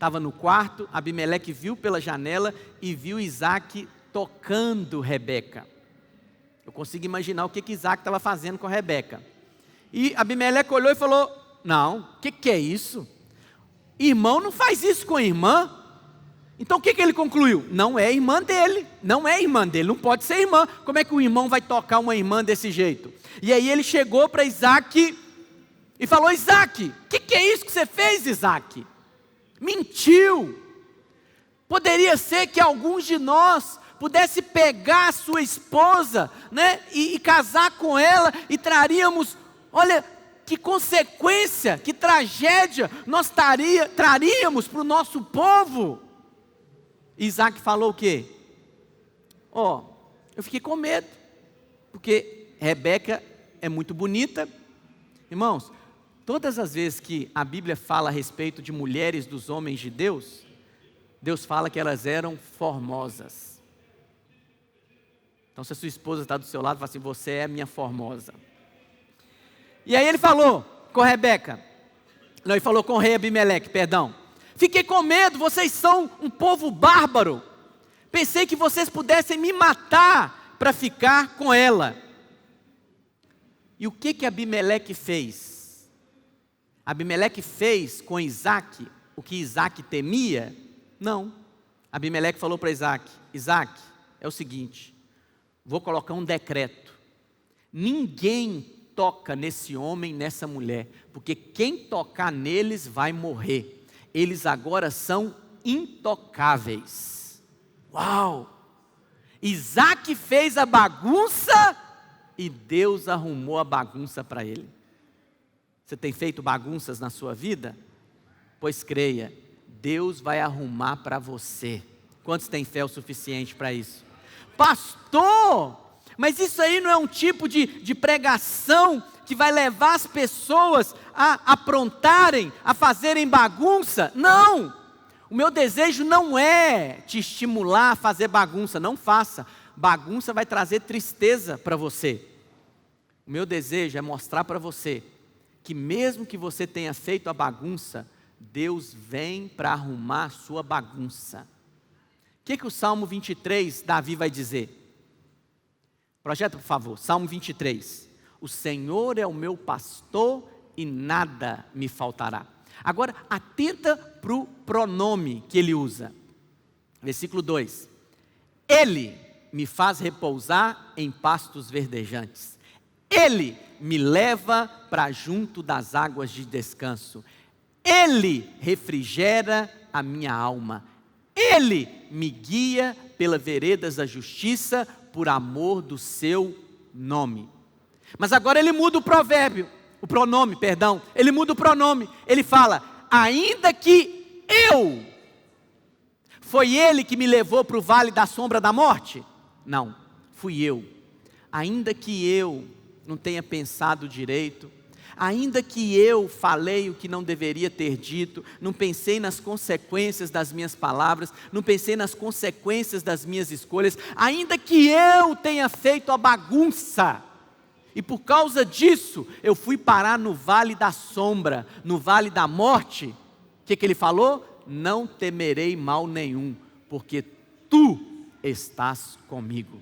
estava no quarto, Abimeleque viu pela janela e viu Isaac tocando Rebeca. Eu consigo imaginar o que Isaac estava fazendo com a Rebeca. E Abimeleque olhou e falou: não, o que é isso? Irmão não faz isso com a irmã. Então o que ele concluiu? Não é irmã dele, não pode ser irmã. Como é que o irmão vai tocar uma irmã desse jeito? E aí ele chegou para Isaac e falou: Isaac, o que é isso que você fez, Isaac? Mentiu. Poderia ser que alguns de nós pudesse pegar a sua esposa, né, e casar com ela, e traríamos, olha, que consequência, que tragédia nós traríamos para o nosso povo. Isaac falou o quê? Eu fiquei com medo, porque Rebeca é muito bonita. Irmãos, todas as vezes que a Bíblia fala a respeito de mulheres dos homens de Deus, Deus fala que elas eram formosas. Então se a sua esposa está do seu lado, fala assim: você é minha formosa. E aí ele falou com Rebeca, não, ele falou com o rei Abimeleque, perdão: fiquei com medo, vocês são um povo bárbaro, pensei que vocês pudessem me matar para ficar com ela. E o que Abimeleque fez? Abimeleque fez com Isaac o que Isaac temia? Não. Abimeleque falou para Isaac: Isaac, é o seguinte, vou colocar um decreto, ninguém toca nesse homem, nessa mulher, porque quem tocar neles vai morrer. Eles agora são intocáveis. Uau! Isaac fez a bagunça e Deus arrumou a bagunça para ele. Você tem feito bagunças na sua vida? Pois creia, Deus vai arrumar para você. Quantos têm fé o suficiente para isso? Pastor, mas isso aí não é um tipo de pregação que vai levar as pessoas a aprontarem, a fazerem bagunça? Não! O meu desejo não é te estimular a fazer bagunça, não faça. Bagunça vai trazer tristeza para você. O meu desejo é mostrar para você que mesmo que você tenha feito a bagunça, Deus vem para arrumar a sua bagunça. O que o Salmo 23, Davi vai dizer? Projeta, por favor, Salmo 23. O Senhor é o meu pastor e nada me faltará. Agora, atenta para o pronome que ele usa. Versículo 2. Ele me faz repousar em pastos verdejantes. Ele me leva para junto das águas de descanso. Ele refrigera a minha alma. Ele me guia pelas veredas da justiça, por amor do seu nome. Mas agora ele muda o pronome, ele muda o pronome, ele fala: ainda que foi ele que me levou para o vale da sombra da morte? Não, fui eu. Ainda que eu não tenha pensado direito, ainda que eu falei o que não deveria ter dito, não pensei nas consequências das minhas palavras, não pensei nas consequências das minhas escolhas, ainda que eu tenha feito a bagunça, e por causa disso eu fui parar no vale da sombra, no vale da morte, o que ele falou? Não temerei mal nenhum, porque tu estás comigo.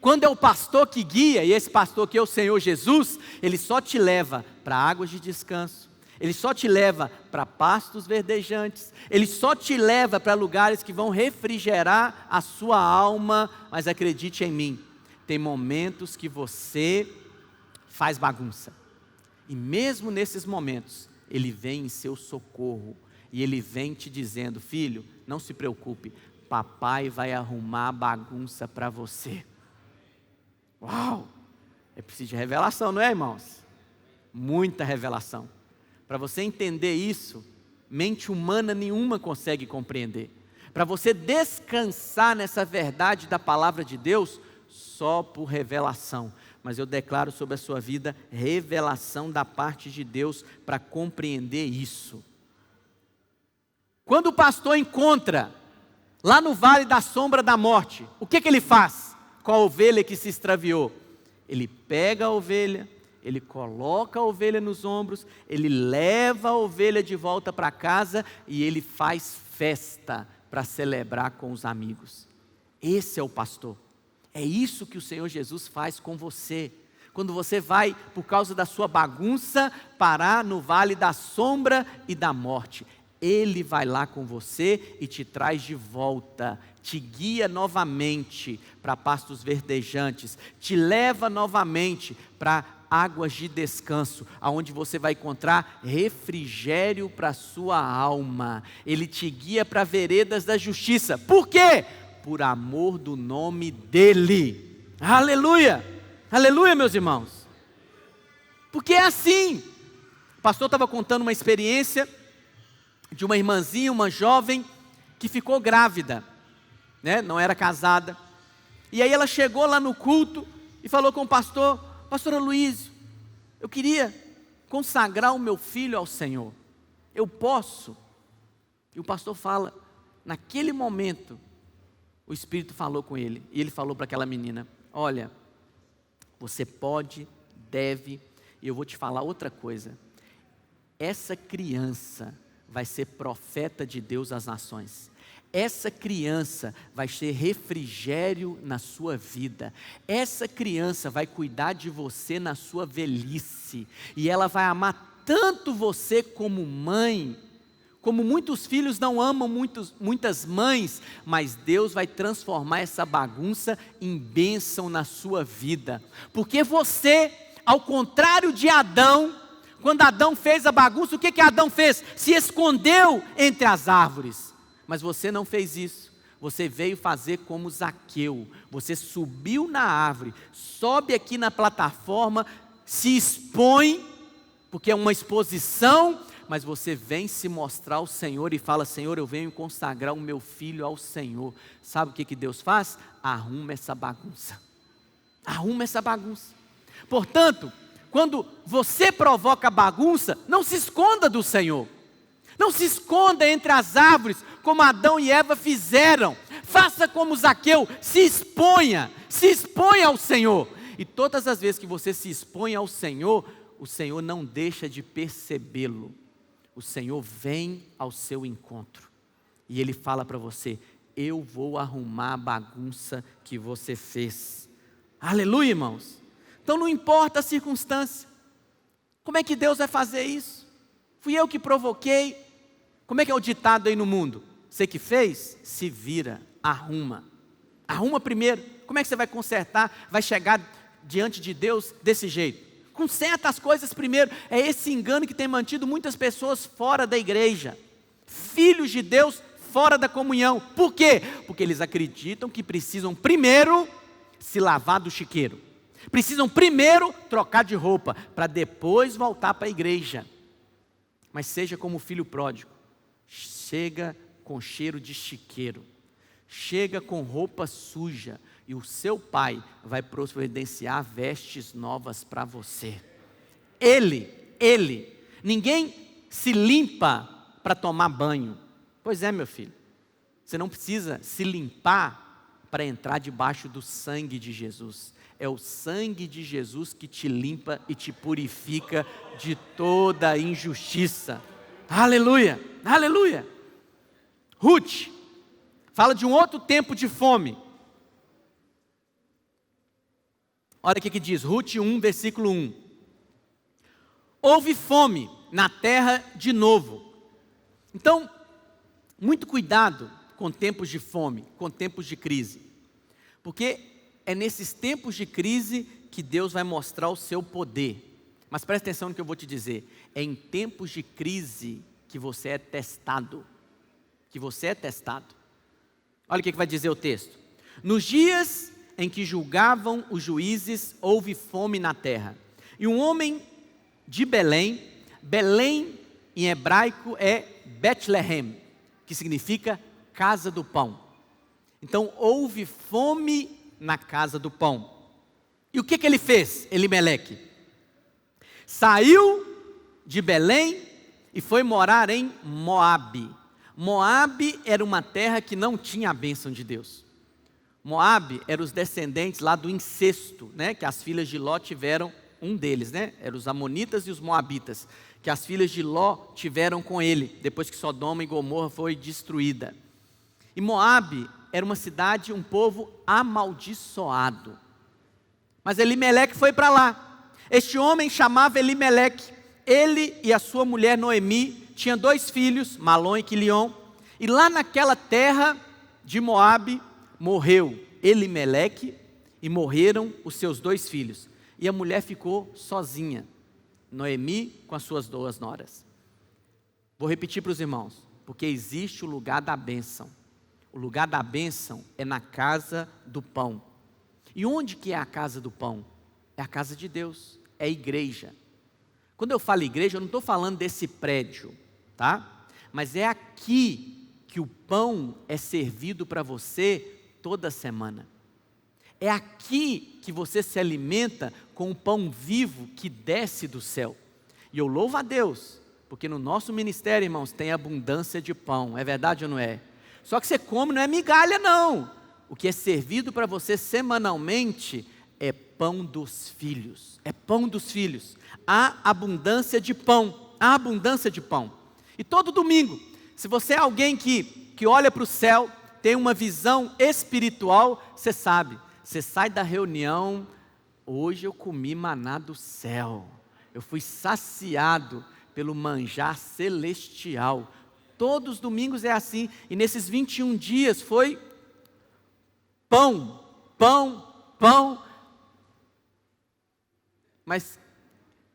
Quando é o pastor que guia, e esse pastor que é o Senhor Jesus, ele só te leva para águas de descanso, ele só te leva para pastos verdejantes, ele só te leva para lugares que vão refrigerar a sua alma. Mas acredite em mim, tem momentos que você faz bagunça, e mesmo nesses momentos, ele vem em seu socorro, e ele vem te dizendo: filho, não se preocupe, papai vai arrumar a bagunça para você. Uau! É preciso de revelação, não é, irmãos? Muita revelação. Para você entender isso, mente humana nenhuma consegue compreender. Para você descansar nessa verdade da palavra de Deus, só por revelação. Mas eu declaro sobre a sua vida revelação da parte de Deus para compreender isso. Quando o pastor encontra lá no vale da sombra da morte, o que ele faz com a ovelha que se extraviou? Ele pega a ovelha, Ele coloca a ovelha nos ombros, ele leva a ovelha de volta para casa e ele faz festa para celebrar com os amigos. Esse é o pastor. É isso que o Senhor Jesus faz com você. Quando você vai, por causa da sua bagunça, parar no vale da sombra e da morte, Ele vai lá com você e te traz de volta, te guia novamente para pastos verdejantes, te leva novamente para águas de descanso, aonde você vai encontrar refrigério para a sua alma. Ele te guia para veredas da justiça. Por quê? Por amor do nome dEle. Aleluia! Aleluia, meus irmãos. Porque é assim. O pastor estava contando uma experiência de uma irmãzinha, uma jovem, que ficou grávida, né? Não era casada. E aí ela chegou lá no culto e falou com o pastor: Pastor Aloísio, eu queria consagrar o meu filho ao Senhor. Eu posso? E o pastor fala, naquele momento, o Espírito falou com ele. E ele falou para aquela menina: olha, você pode, deve, e eu vou te falar outra coisa. Essa criança vai ser profeta de Deus às nações. Essa criança vai ser refrigério na sua vida. Essa criança vai cuidar de você na sua velhice. E ela vai amar tanto você como mãe, como muitos filhos não amam muitas mães, mas Deus vai transformar essa bagunça em bênção na sua vida. Porque você, ao contrário de Adão, quando Adão fez a bagunça, o que Adão fez? Se escondeu entre as árvores. Mas você não fez isso. Você veio fazer como Zaqueu. Você subiu na árvore, sobe aqui na plataforma, se expõe, porque é uma exposição, mas você vem se mostrar ao Senhor e fala: Senhor, eu venho consagrar o meu filho ao Senhor. Sabe o que Deus faz? Arruma essa bagunça. Arruma essa bagunça. Portanto, quando você provoca bagunça, não se esconda do Senhor. Não se esconda entre as árvores, como Adão e Eva fizeram. Faça como Zaqueu, se exponha ao Senhor. E todas as vezes que você se expõe ao Senhor, o Senhor não deixa de percebê-lo. O Senhor vem ao seu encontro e Ele fala para você: eu vou arrumar a bagunça que você fez. Aleluia, irmãos. Então não importa a circunstância. Como é que Deus vai fazer isso? Fui eu que provoquei. Como é que é o ditado aí no mundo? Você que fez, se vira, arruma. Arruma primeiro. Como é que você vai consertar? Vai chegar diante de Deus desse jeito? Conserta as coisas primeiro. É esse engano que tem mantido muitas pessoas fora da igreja. Filhos de Deus fora da comunhão. Por quê? Porque eles acreditam que precisam primeiro se lavar do chiqueiro. Precisam primeiro trocar de roupa, para depois voltar para a igreja. Mas seja como o filho pródigo. Chega com cheiro de chiqueiro. Chega com roupa suja. E o seu pai vai providenciar vestes novas para você. Ele, ninguém se limpa para tomar banho. Pois é, meu filho, você não precisa se limpar para entrar debaixo do sangue de Jesus. É o sangue de Jesus que te limpa e te purifica de toda injustiça. Aleluia, aleluia. Ruth fala de um outro tempo de fome. Olha o que diz, Ruth 1, versículo 1. Houve fome na terra de novo. Então, muito cuidado com tempos de fome, com tempos de crise. Porque é nesses tempos de crise que Deus vai mostrar o seu poder. Mas preste atenção no que eu vou te dizer. É em tempos de crise que você é testado. Que você é testado. Olha o que vai dizer o texto. Nos dias em que julgavam os juízes, houve fome na terra. E um homem de Belém, Belém em hebraico é Betlehem, que significa casa do pão. Então houve fome na casa do pão. E o que ele fez, Elimeleque? Saiu de Belém e foi morar em Moabe. Moabe era uma terra que não tinha a bênção de Deus. Moabe eram os descendentes lá do incesto, né, que as filhas de Ló tiveram um deles, né? Eram os amonitas e os moabitas, que as filhas de Ló tiveram com ele, depois que Sodoma e Gomorra foi destruída. E Moabe era uma cidade, um povo amaldiçoado. Mas Elimeleque foi para lá. Este homem chamava Elimeleque. Ele e a sua mulher Noemi tinham 2 filhos, Malom e Quilion. E lá naquela terra de Moabe morreu Elimeleque e morreram os seus 2 filhos. E a mulher ficou sozinha, Noemi com as suas 2 noras. Vou repetir para os irmãos, porque existe o lugar da bênção. O lugar da bênção é na casa do pão. E onde que é a casa do pão? É a casa de Deus, é a igreja. Quando eu falo igreja, eu não estou falando desse prédio, tá? Mas é aqui que o pão é servido para você toda semana. É aqui que você se alimenta com o pão vivo que desce do céu. E eu louvo a Deus, porque no nosso ministério, irmãos, tem abundância de pão, é verdade ou não é? Só que você come, não é migalha não. O que é servido para você semanalmente é pão dos filhos. É pão dos filhos. Há abundância de pão. Há abundância de pão. E todo domingo, se você é alguém que olha para o céu, tem uma visão espiritual, você sabe. Você sai da reunião, hoje eu comi maná do céu. Eu fui saciado pelo manjar celestial. Todos os domingos é assim. E nesses 21 dias foi pão, pão, pão. Mas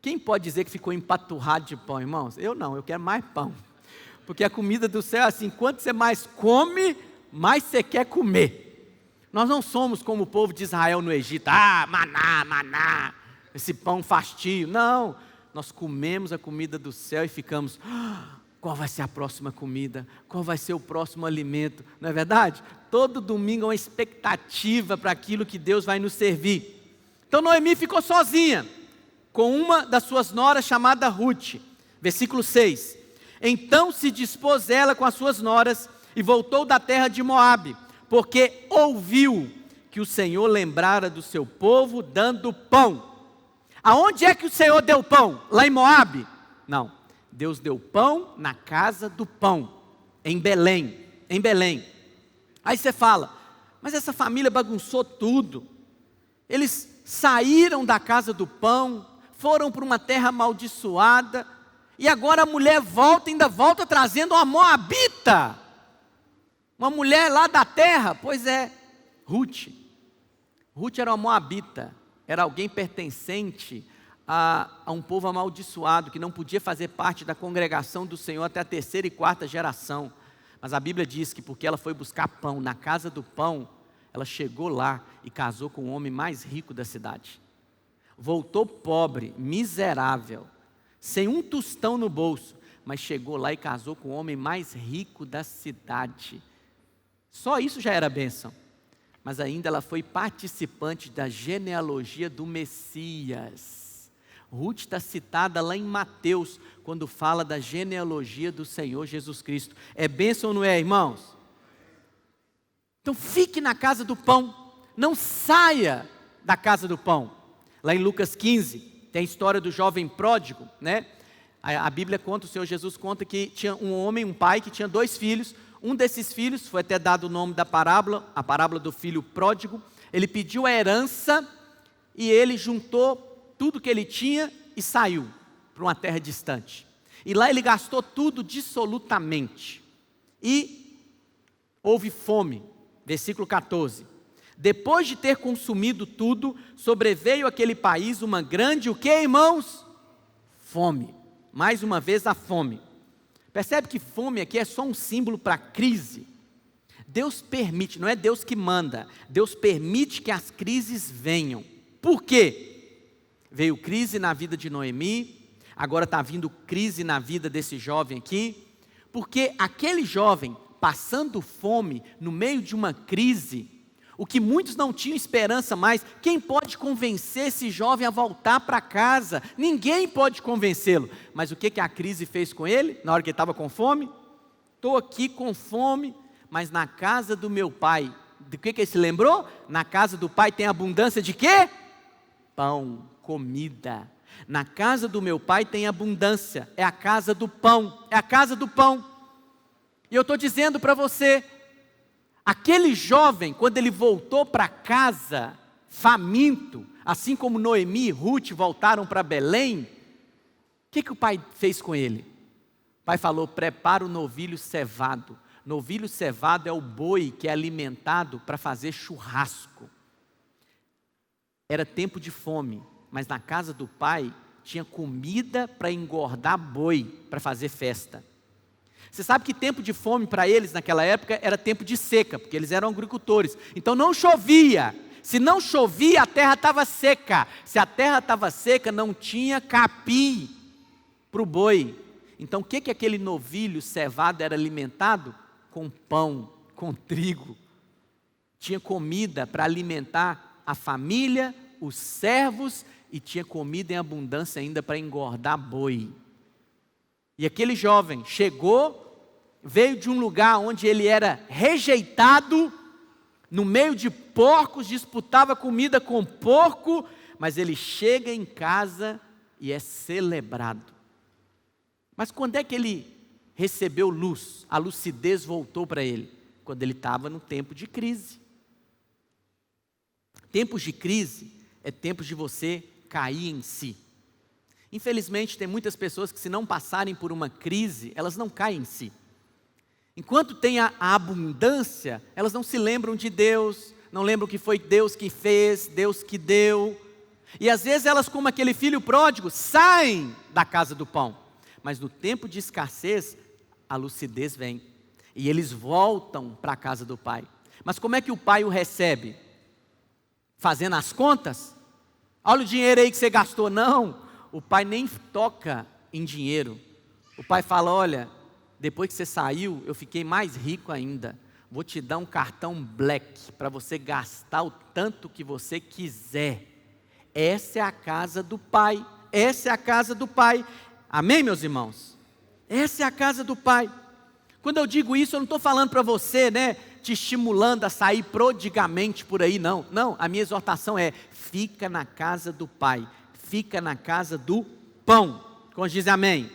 quem pode dizer que ficou empaturrado de pão, irmãos? Eu não, eu quero mais pão. Porque a comida do céu é assim, quanto você mais come, mais você quer comer. Nós não somos como o povo de Israel no Egito. Maná, maná, esse pão fastio. Não, nós comemos a comida do céu e ficamos... qual vai ser a próxima comida? Qual vai ser o próximo alimento? Não é verdade? Todo domingo é uma expectativa para aquilo que Deus vai nos servir. Então Noemi ficou sozinha, com uma das suas noras chamada Ruth. Versículo 6. Então se dispôs ela com as suas noras e voltou da terra de Moabe, porque ouviu que o Senhor lembrara do seu povo dando pão. Aonde é que o Senhor deu pão? Lá em Moabe? Não. Deus deu pão na casa do pão, em Belém, em Belém. Aí você fala, mas essa família bagunçou tudo. Eles saíram da casa do pão, foram para uma terra amaldiçoada, e agora a mulher volta, ainda volta trazendo uma moabita. Uma mulher lá da terra, pois é, Ruth. Ruth era uma moabita, era alguém pertencente a um povo amaldiçoado, que não podia fazer parte da congregação do Senhor até a 3ª e 4ª geração. Mas a Bíblia diz que porque ela foi buscar pão na casa do pão, ela chegou lá e casou com o homem mais rico da cidade. Voltou pobre, miserável, sem um tostão no bolso, mas chegou lá e casou com o homem mais rico da cidade. Só isso já era bênção. Mas ainda ela foi participante da genealogia do Messias. Ruth está citada lá em Mateus, quando fala da genealogia do Senhor Jesus Cristo. É bênção ou não é, irmãos? Então fique na casa do pão, não saia da casa do pão. Lá em Lucas 15, tem a história do jovem pródigo, né? A Bíblia conta, o Senhor Jesus conta que tinha um homem, um pai, que tinha 2 filhos. Um desses filhos, foi até dado o nome da parábola, a parábola do filho pródigo. Ele pediu a herança e ele juntou tudo que ele tinha e saiu para uma terra distante. E lá ele gastou tudo dissolutamente. E houve fome. Versículo 14. Depois de ter consumido tudo, sobreveio àquele país uma grande, o que, irmãos? Fome. Mais uma vez a fome. Percebe que fome aqui é só um símbolo para crise. Deus permite, não é Deus que manda. Deus permite que as crises venham. Por quê? Veio crise na vida de Noemi, agora está vindo crise na vida desse jovem aqui, porque aquele jovem, passando fome, no meio de uma crise, o que muitos não tinham esperança mais, quem pode convencer esse jovem a voltar para casa? Ninguém pode convencê-lo. Mas o que a crise fez com ele, na hora que ele estava com fome? Estou aqui com fome, mas na casa do meu pai, do que ele se lembrou? Na casa do pai tem abundância de quê? Pão. comida. Na casa do meu pai tem abundância, é a casa do pão, é a casa do pão. E eu estou dizendo para você, aquele jovem, quando ele voltou para casa, faminto, assim como Noemi e Ruth voltaram para Belém, o que o pai fez com ele? O pai falou: prepara o novilho cevado. Novilho cevado é o boi que é alimentado para fazer churrasco. Era tempo de fome, mas na casa do pai tinha comida para engordar boi, para fazer festa. Você sabe que tempo de fome para eles naquela época era tempo de seca, porque eles eram agricultores. Então não chovia. Se não chovia, a terra estava seca. Se a terra estava seca, não tinha capim para o boi. Então o que aquele novilho cevado era alimentado? Com pão, com trigo. Tinha comida para alimentar a família, os servos, e tinha comida em abundância ainda para engordar boi. E aquele jovem chegou, veio de um lugar onde ele era rejeitado, no meio de porcos, disputava comida com porco, mas ele chega em casa e é celebrado. Mas quando é que ele recebeu luz? A lucidez voltou para ele, quando ele estava no tempo de crise. Tempos de crise é tempos de você cair em si. Infelizmente, tem muitas pessoas que, se não passarem por uma crise, elas não caem em si. Enquanto tem a abundância, elas não se lembram de Deus, não lembram que foi Deus que fez, Deus que deu. E às vezes elas, como aquele filho pródigo, saem da casa do pão. Mas no tempo de escassez, a lucidez vem. E eles voltam para a casa do pai. Mas como é que o pai o recebe? Fazendo as contas? Olha o dinheiro aí que você gastou. Não, o pai nem toca em dinheiro. O pai fala: olha, depois que você saiu, eu fiquei mais rico ainda. Vou te dar um cartão black para você gastar o tanto que você quiser. Essa é a casa do pai. Essa é a casa do pai. Amém, meus irmãos? Essa é a casa do pai. Quando eu digo isso, eu não estou falando para você, te estimulando a sair prodigamente por aí, não. Não, a minha exortação é: fica na casa do pai. Fica na casa do pão. Quando diz amém?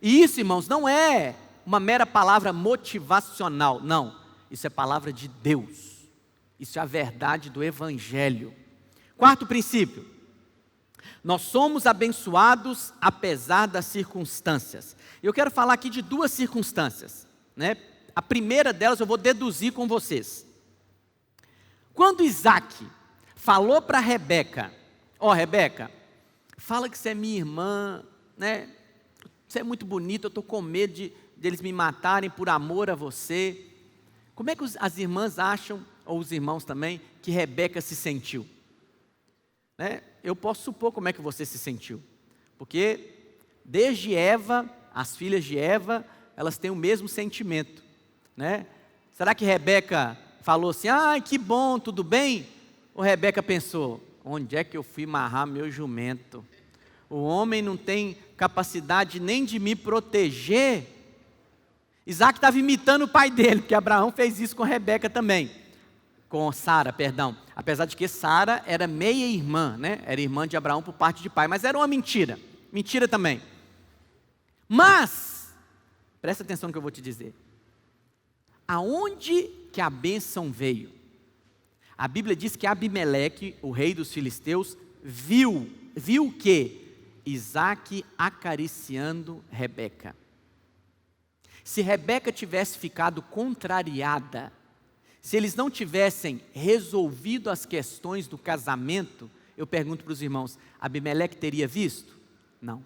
E isso, irmãos, não é uma mera palavra motivacional. Não, isso é palavra de Deus. Isso é a verdade do Evangelho. Quarto princípio: nós somos abençoados apesar das circunstâncias. Eu quero falar aqui de duas circunstâncias, A primeira delas eu vou deduzir com vocês. Quando Isaac falou para Rebeca: Rebeca, fala que você é minha irmã, Você é muito bonita, eu estou com medo deles me matarem por amor a você. Como é que as irmãs acham, ou os irmãos também, que Rebeca se sentiu? Eu posso supor como é que você se sentiu. Porque desde Eva, as filhas de Eva, elas têm o mesmo sentimento. Será que Rebeca falou assim: que bom, tudo bem? Ou Rebeca pensou: onde é que eu fui amarrar meu jumento? O homem não tem capacidade nem de me proteger. Isaac estava imitando o pai dele, porque Abraão fez isso com Rebeca também. Com Sara, perdão. Apesar de que Sara era meia-irmã, Era irmã de Abraão por parte de pai, mas era uma mentira. Mentira também. Mas, presta atenção no que eu vou te dizer. Aonde que a bênção veio? A Bíblia diz que Abimeleque, o rei dos filisteus, viu o quê? Isaac acariciando Rebeca. Se Rebeca tivesse ficado contrariada, se eles não tivessem resolvido as questões do casamento, eu pergunto para os irmãos: Abimeleque teria visto? Não.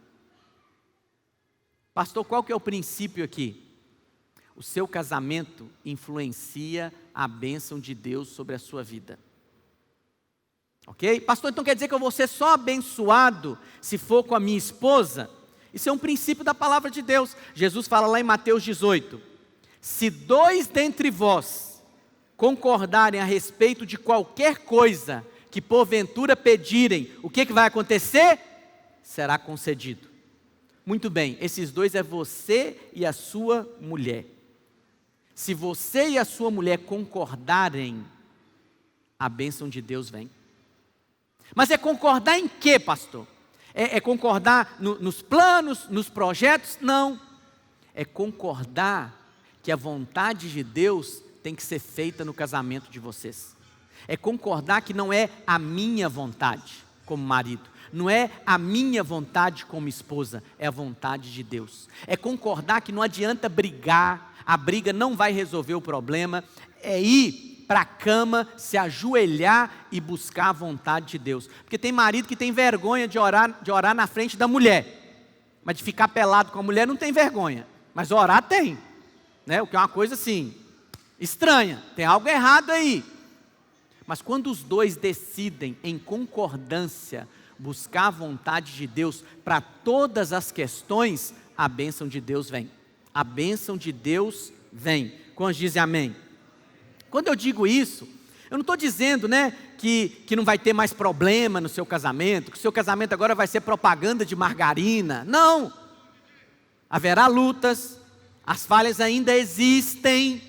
Pastor, qual que é o princípio aqui? O seu casamento influencia a bênção de Deus sobre a sua vida. Ok? Pastor, então quer dizer que eu vou ser só abençoado se for com a minha esposa? Isso é um princípio da palavra de Deus. Jesus fala lá em Mateus 18: se dois dentre vós concordarem a respeito de qualquer coisa que porventura pedirem, o que vai acontecer? Será concedido. Muito bem, esses dois é você e a sua mulher. Se você e a sua mulher concordarem, a bênção de Deus vem. Mas é concordar em quê, pastor? É concordar nos planos, nos projetos? Não. É concordar que a vontade de Deus tem que ser feita no casamento de vocês. É concordar que não é a minha vontade como marido, não é a minha vontade como esposa, é a vontade de Deus. É concordar que não adianta brigar, a briga não vai resolver o problema, é ir para a cama, se ajoelhar e buscar a vontade de Deus. Porque tem marido que tem vergonha de orar na frente da mulher, mas de ficar pelado com a mulher não tem vergonha, mas orar tem, né? O que é uma coisa assim, estranha, tem algo errado aí. Mas quando os dois decidem em concordância buscar a vontade de Deus para todas as questões, a bênção de Deus vem. A bênção de Deus vem. Quantos dizem amém? Quando eu digo isso, eu não estou dizendo, né, que não vai ter mais problema no seu casamento, que o seu casamento agora vai ser propaganda de margarina. Não! Haverá lutas, as falhas ainda existem,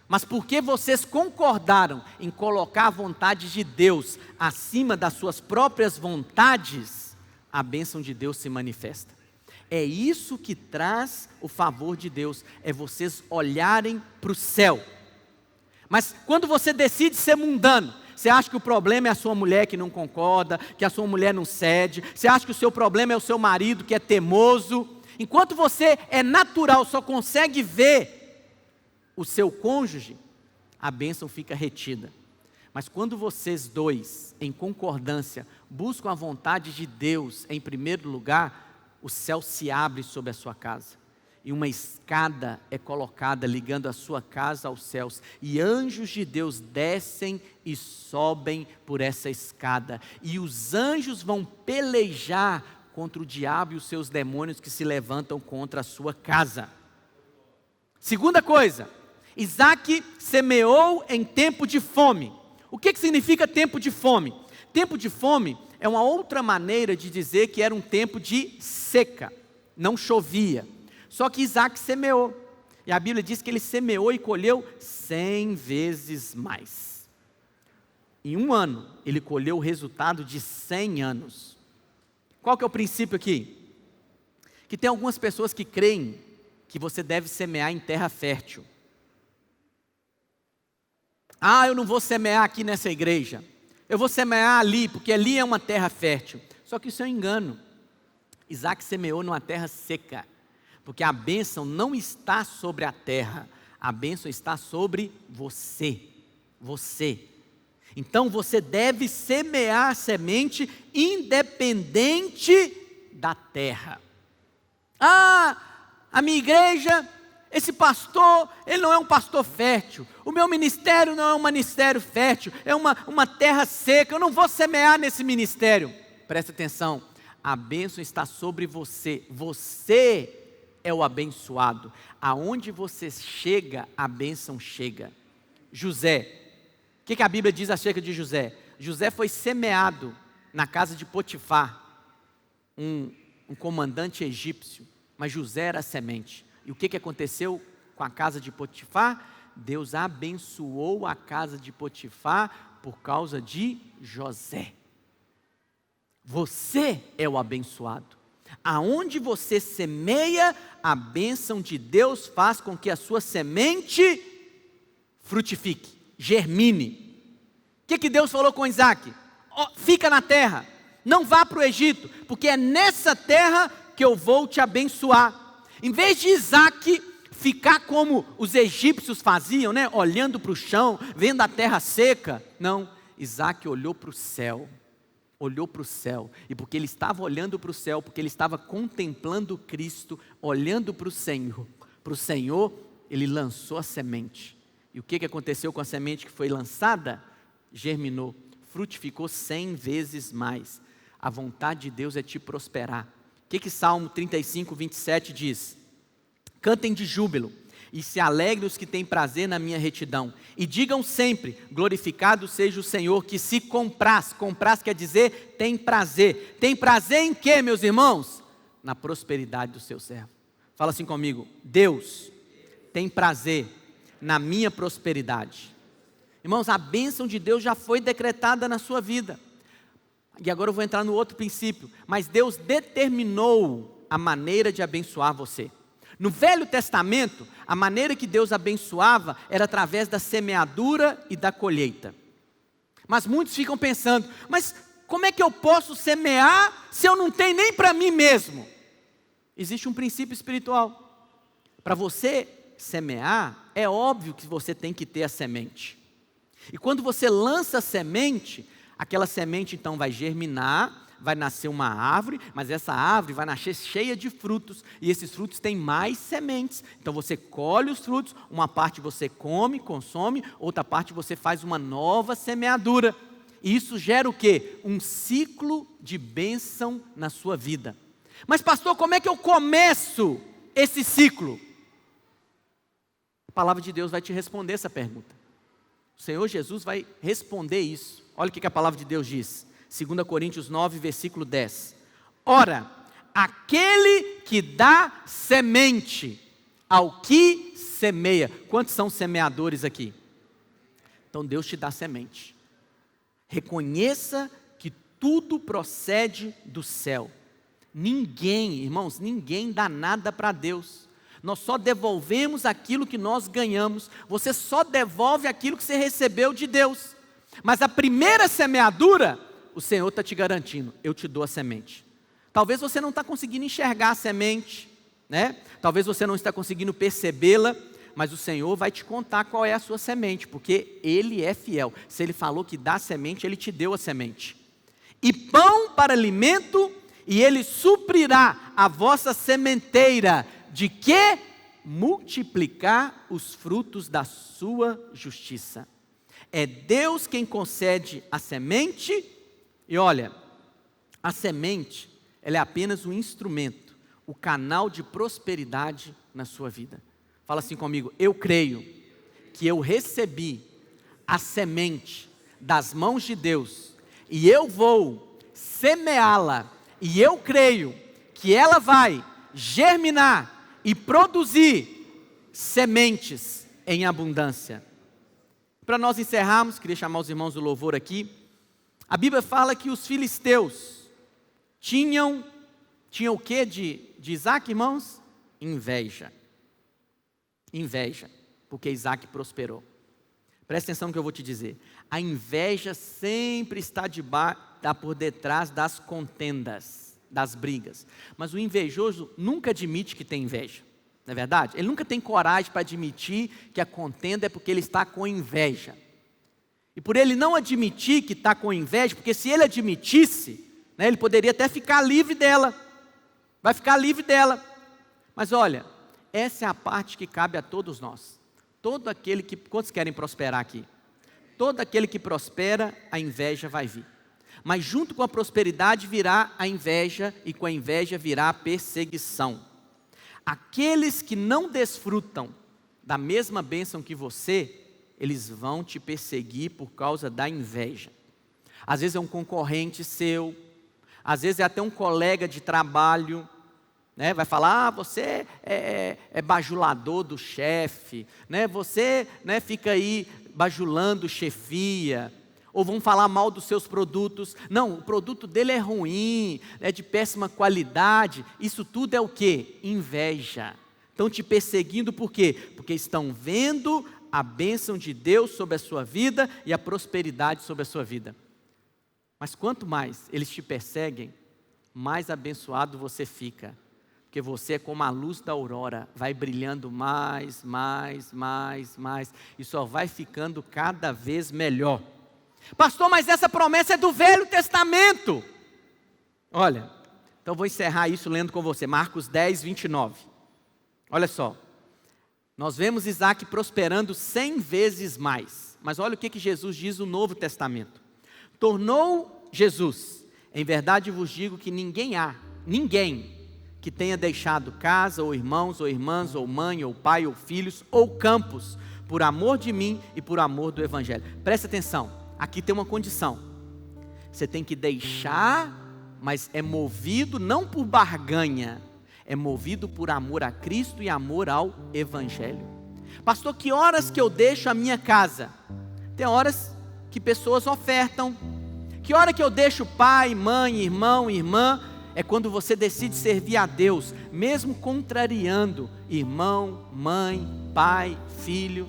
mas porque vocês concordaram em colocar a vontade de Deus acima das suas próprias vontades, a bênção de Deus se manifesta. É isso que traz o favor de Deus, é vocês olharem para o céu. Mas quando você decide ser mundano, você acha que o problema é a sua mulher que não concorda, que a sua mulher não cede, você acha que o seu problema é o seu marido que é teimoso. Enquanto você é natural, só consegue ver o seu cônjuge, a bênção fica retida. Mas quando vocês dois, em concordância, buscam a vontade de Deus em primeiro lugar, o céu se abre sobre a sua casa. E uma escada é colocada ligando a sua casa aos céus. E anjos de Deus descem e sobem por essa escada. E os anjos vão pelejar contra o diabo e os seus demônios que se levantam contra a sua casa. Segunda coisa, Isaac semeou em tempo de fome. O que significa tempo de fome? Tempo de fome é uma outra maneira de dizer que era um tempo de seca, não chovia. Só que Isaac semeou, e a Bíblia diz que ele semeou e colheu 100 vezes mais. Em um ano, ele colheu o resultado de 100 anos. Qual que é o princípio aqui? Que tem algumas pessoas que creem que você deve semear em terra fértil. Ah, eu não vou semear aqui nessa igreja, eu vou semear ali, porque ali é uma terra fértil. Só que isso é um engano. Isaac semeou numa terra seca. Porque a bênção não está sobre a terra, a bênção está sobre você. Você. Então você deve semear a semente independente da terra. Ah, a minha igreja, esse pastor, ele não é um pastor fértil. O meu ministério não é um ministério fértil, é uma terra seca. Eu não vou semear nesse ministério. Presta atenção, a bênção está sobre você. Você é o abençoado. Aonde você chega, a bênção chega. José, o que a Bíblia diz acerca de José? José foi semeado na casa de Potifar, um comandante egípcio, mas José era a semente. E o que aconteceu com a casa de Potifar? Deus abençoou a casa de Potifar por causa de José. Você é o abençoado. Aonde você semeia, a bênção de Deus faz com que a sua semente frutifique, germine. O que Deus falou com Isaac? Oh, fica na terra, não vá para o Egito, porque é nessa terra que eu vou te abençoar. Em vez de Isaac ficar como os egípcios faziam, né? Olhando para o chão, vendo a terra seca. Não, Isaac olhou para o céu. Olhou para o céu, e porque ele estava olhando para o céu, porque ele estava contemplando Cristo, olhando para o Senhor, ele lançou a semente. E o que aconteceu com a semente que foi lançada? Germinou, frutificou 100 vezes mais. A vontade de Deus é te prosperar. O que Salmo 35, 27 diz? Cantem de júbilo, e se alegrem os que têm prazer na minha retidão. E digam sempre, glorificado seja o Senhor, que se compraz quer dizer tem prazer. Tem prazer em quê, meus irmãos? Na prosperidade do seu servo. Fala assim comigo, Deus tem prazer na minha prosperidade. Irmãos, a bênção de Deus já foi decretada na sua vida. E agora eu vou entrar no outro princípio. Mas Deus determinou a maneira de abençoar você. No Velho Testamento, a maneira que Deus abençoava era através da semeadura e da colheita. Mas muitos ficam pensando, mas como é que eu posso semear se eu não tenho nem para mim mesmo? Existe um princípio espiritual. Para você semear, é óbvio que você tem que ter a semente. E quando você lança a semente, aquela semente então vai germinar, vai nascer uma árvore, mas essa árvore vai nascer cheia de frutos, e esses frutos têm mais sementes. Então você colhe os frutos, uma parte você come, consome, outra parte você faz uma nova semeadura. E isso gera o quê? Um ciclo de bênção na sua vida. Mas pastor, como é que eu começo esse ciclo? A palavra de Deus vai te responder essa pergunta. O Senhor Jesus vai responder isso. Olha o que a palavra de Deus diz. 2 Coríntios 9, versículo 10. Ora, aquele que dá semente ao que semeia. Quantos são semeadores aqui? Então Deus te dá semente. Reconheça que tudo procede do céu. Ninguém, irmãos, ninguém dá nada para Deus. Nós só devolvemos aquilo que nós ganhamos. Você só devolve aquilo que você recebeu de Deus. Mas a primeira semeadura, o Senhor está te garantindo, eu te dou a semente. Talvez você não está conseguindo enxergar a semente, né? Talvez você não está conseguindo percebê-la, mas o Senhor vai te contar qual é a sua semente, porque Ele é fiel. Se Ele falou que dá semente, Ele te deu a semente. E pão para alimento, e Ele suprirá a vossa sementeira, de que? Multiplicar os frutos da sua justiça. É Deus quem concede a semente. E olha, a semente, ela é apenas um instrumento, o canal de prosperidade na sua vida. Fala assim comigo, eu creio que eu recebi a semente das mãos de Deus, e eu vou semeá-la, e eu creio que ela vai germinar e produzir sementes em abundância. Para nós encerrarmos, queria chamar os irmãos do louvor aqui. A Bíblia fala que os filisteus tinham o que de Isaac, irmãos? Inveja. Inveja, porque Isaac prosperou. Presta atenção no que eu vou te dizer. A inveja sempre está por detrás das contendas, das brigas. Mas o invejoso nunca admite que tem inveja. Não é verdade? Ele nunca tem coragem para admitir que a contenda é porque ele está com inveja. E por ele não admitir que está com inveja, porque se ele admitisse, né, ele poderia até ficar livre dela. Vai ficar livre dela. Mas olha, essa é a parte que cabe a todos nós. Todo aquele que, quantos querem prosperar aqui? Todo aquele que prospera, a inveja vai vir. Mas junto com a prosperidade virá a inveja, e com a inveja virá a perseguição. Aqueles que não desfrutam da mesma bênção que você, eles vão te perseguir por causa da inveja. Às vezes é um concorrente seu, às vezes é até um colega de trabalho, né? Vai falar, você é bajulador do chefe, né? Você, né, fica aí bajulando chefia. Ou vão falar mal dos seus produtos. Não, o produto dele é ruim, é de péssima qualidade. Isso tudo é o quê? Inveja. Estão te perseguindo por quê? Porque estão vendo a bênção de Deus sobre a sua vida e a prosperidade sobre a sua vida. Mas quanto mais eles te perseguem, mais abençoado você fica. Porque você é como a luz da aurora, vai brilhando mais, e só vai ficando cada vez melhor. Pastor, mas essa promessa é do Velho Testamento. Olha, então vou encerrar isso lendo com você, Marcos 10, 29. Olha só, nós vemos Isaac prosperando 100 vezes mais. Mas olha o que Jesus diz no Novo Testamento. Tornou Jesus, em verdade vos digo que ninguém que tenha deixado casa, ou irmãos, ou irmãs, ou mãe, ou pai, ou filhos, ou campos, por amor de mim e por amor do Evangelho. Presta atenção. Aqui tem uma condição, você tem que deixar, mas é movido não por barganha, é movido por amor a Cristo e amor ao Evangelho. Pastor, que horas que eu deixo a minha casa? Tem horas que pessoas ofertam, Que hora que eu deixo pai, mãe, irmão, irmã? É quando você decide servir a Deus, mesmo contrariando irmão, mãe, pai, filho.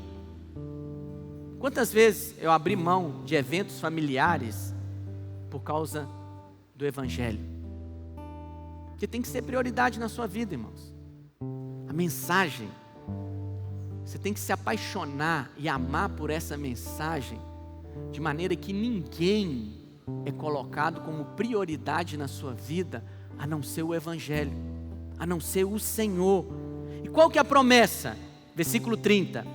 Quantas vezes eu abri mão de eventos familiares por causa do Evangelho? Que tem que ser prioridade na sua vida, irmãos. A mensagem, você tem que se apaixonar e amar por essa mensagem, de maneira que ninguém é colocado como prioridade na sua vida, a não ser o Evangelho, a não ser o Senhor. E qual que é a promessa? Versículo 30,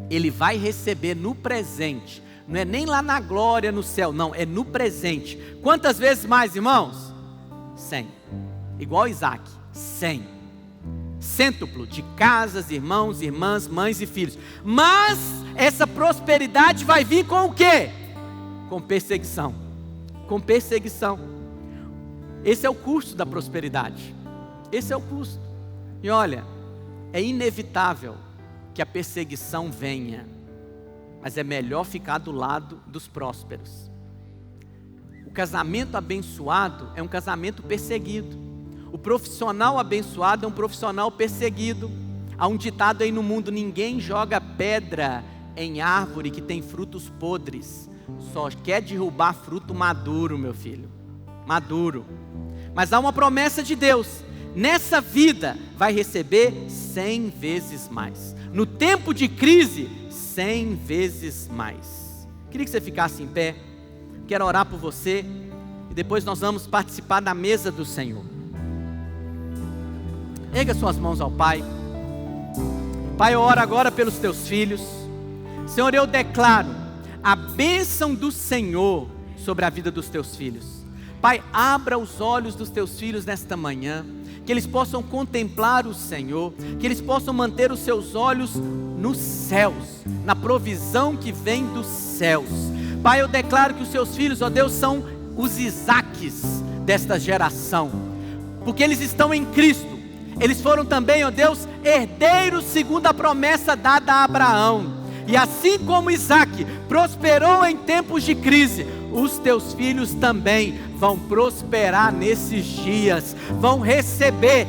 ele vai receber no presente, não é nem lá na glória no céu, não, é no presente. Quantas vezes mais, irmãos? 100, igual Isaac, 100, cêntuplo de casas, irmãos, irmãs, mães e filhos. Mas essa prosperidade vai vir com o quê? Com perseguição, com perseguição. Esse é o custo da prosperidade, esse é o custo. E olha, é inevitável que a perseguição venha, mas é melhor ficar do lado dos prósperos. O casamento abençoado é um casamento perseguido. O profissional abençoado é um profissional perseguido. Há um ditado aí no mundo: ninguém joga pedra em árvore que tem frutos podres, só quer derrubar fruto maduro, meu filho, maduro. Mas há uma promessa de Deus: nessa vida vai receber 100 vezes mais. No tempo de crise, 100 vezes mais. Queria que você ficasse em pé. Quero orar por você e depois nós vamos participar da mesa do Senhor. Erga suas mãos ao Pai. Pai, eu oro agora pelos teus filhos. Senhor, eu declaro a bênção do Senhor sobre a vida dos teus filhos. Pai, abra os olhos dos teus filhos nesta manhã, que eles possam contemplar o Senhor, que eles possam manter os seus olhos nos céus, na provisão que vem dos céus. Pai, eu declaro que os seus filhos, ó Deus, são os Isaques desta geração, porque eles estão em Cristo. Eles foram também, ó Deus, herdeiros segundo a promessa dada a Abraão. E assim como Isaque prosperou em tempos de crise, os teus filhos também vão prosperar nesses dias, vão receber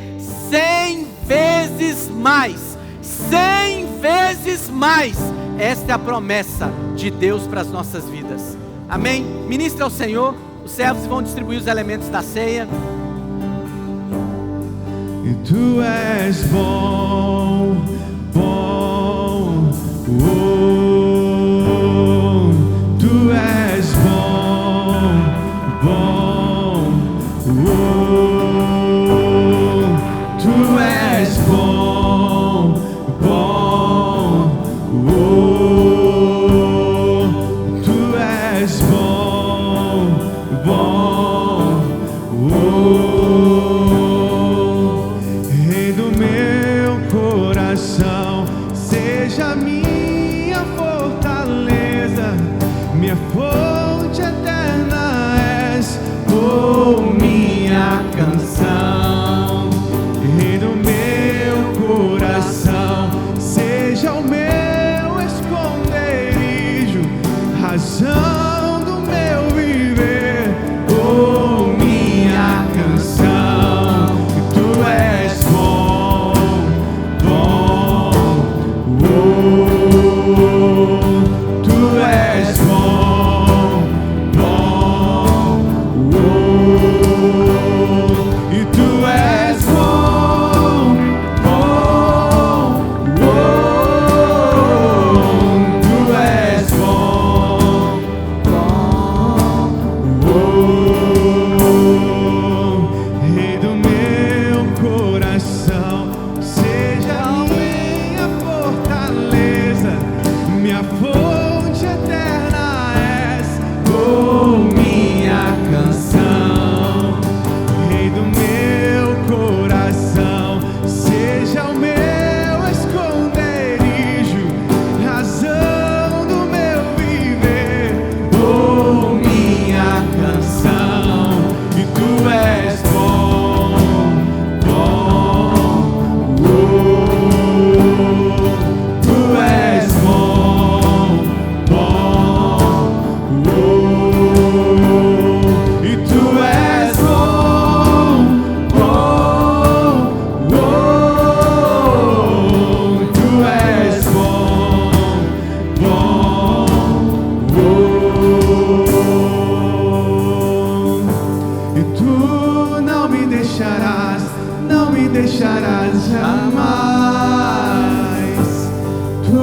100 vezes mais, 100 vezes mais. Esta é a promessa de Deus para as nossas vidas. Amém? Ministra ao Senhor, os servos vão distribuir os elementos da ceia. E tu és bom, bom, tu és bom, bom, tu és bom, bom, tu és bom, bom, Rei do meu coração, seja minha fortaleza, minha fonte eterna és, oh, minha canção. Rei do meu coração, seja o meu esconderijo, razão do meu viver, oh, minha canção. Tu és bom, bom, tu és bom, bom,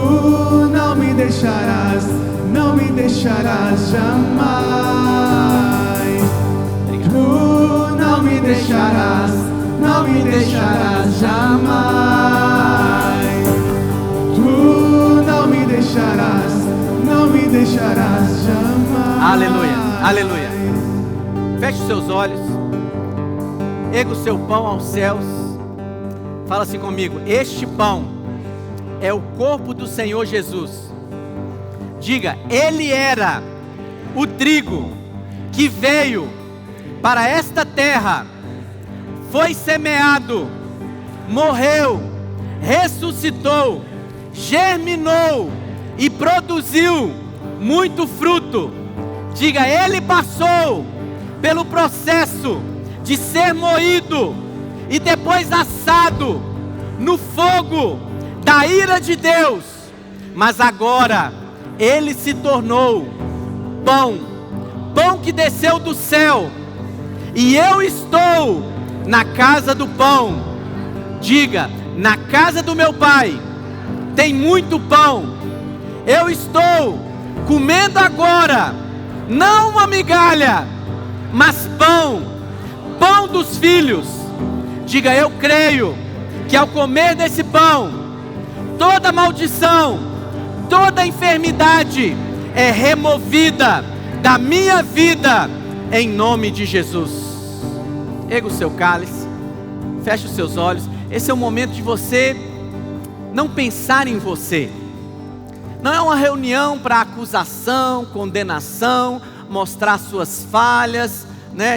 Tu não me deixarás jamais. Tu não me deixarás jamais. Tu não me deixarás jamais. Aleluia, aleluia. Feche os seus olhos. Erga o seu pão aos céus. Fala assim comigo: este pão é o corpo do Senhor Jesus. Diga: Ele era o trigo que veio para esta terra, foi semeado, morreu, ressuscitou, germinou e produziu muito fruto. Diga: Ele passou pelo processo de ser moído e depois assado no fogo da ira de Deus, mas agora Ele se tornou pão que desceu do céu, e eu estou na casa do pão. Diga: na casa do meu Pai tem muito pão. Eu estou comendo agora, não uma migalha, mas pão dos filhos. Diga: eu creio que ao comer desse pão, toda maldição, toda enfermidade é removida da minha vida, em nome de Jesus. Erga o seu cálice, feche os seus olhos. Esse é o momento de você não pensar em você. Não é uma reunião para acusação, condenação, mostrar suas falhas,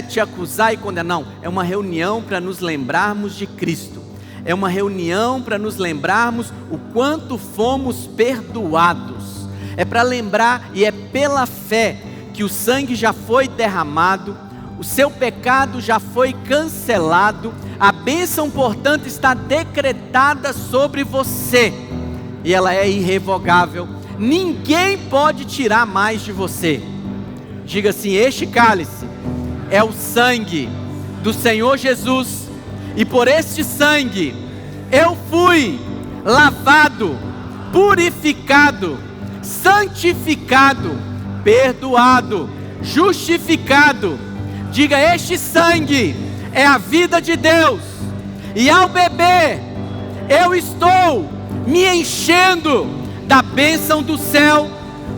te acusar e condenar. Não, é uma reunião para nos lembrarmos de Cristo. É uma reunião para nos lembrarmos o quanto fomos perdoados. É para lembrar, e é pela fé, que o sangue já foi derramado, o seu pecado já foi cancelado, a bênção, portanto, está decretada sobre você, e ela é irrevogável. Ninguém pode tirar mais de você. Diga assim: este cálice é o sangue do Senhor Jesus, e por este sangue eu fui lavado, purificado, santificado, perdoado, justificado. Diga: este sangue é a vida de Deus, e ao beber eu estou me enchendo da bênção do céu,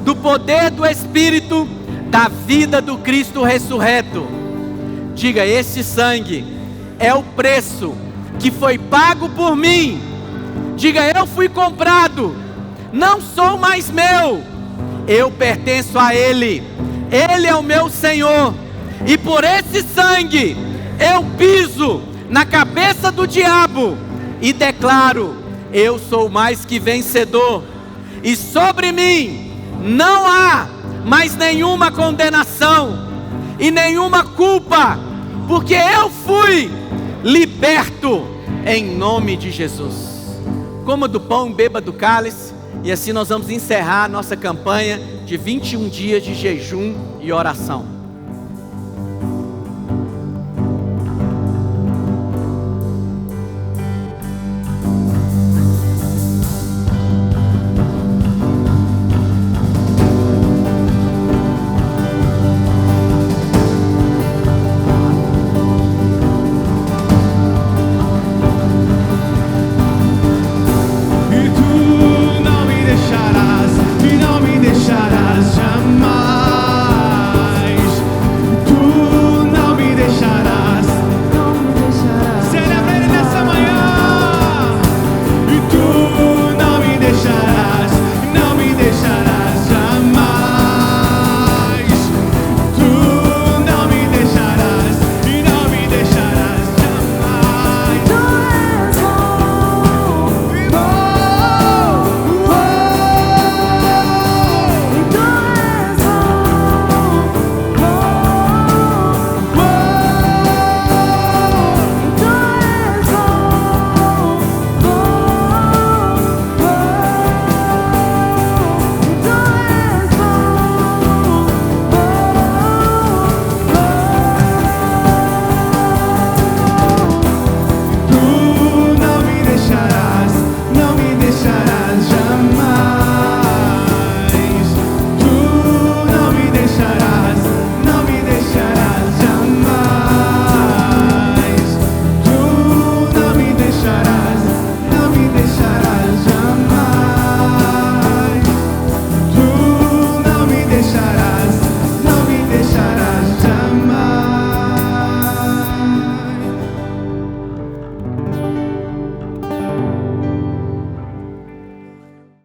do poder do Espírito, da vida do Cristo ressurreto. Diga: este sangue é o preço que foi pago por mim. Diga: eu fui comprado, não sou mais meu, eu pertenço a Ele, Ele é o meu Senhor, e por esse sangue eu piso na cabeça do diabo e declaro: eu sou mais que vencedor, e sobre mim não há mais nenhuma condenação e nenhuma culpa, porque eu fui liberto em nome de Jesus. Coma do pão, beba do cálice, e assim nós vamos encerrar a nossa campanha de 21 dias de jejum e oração.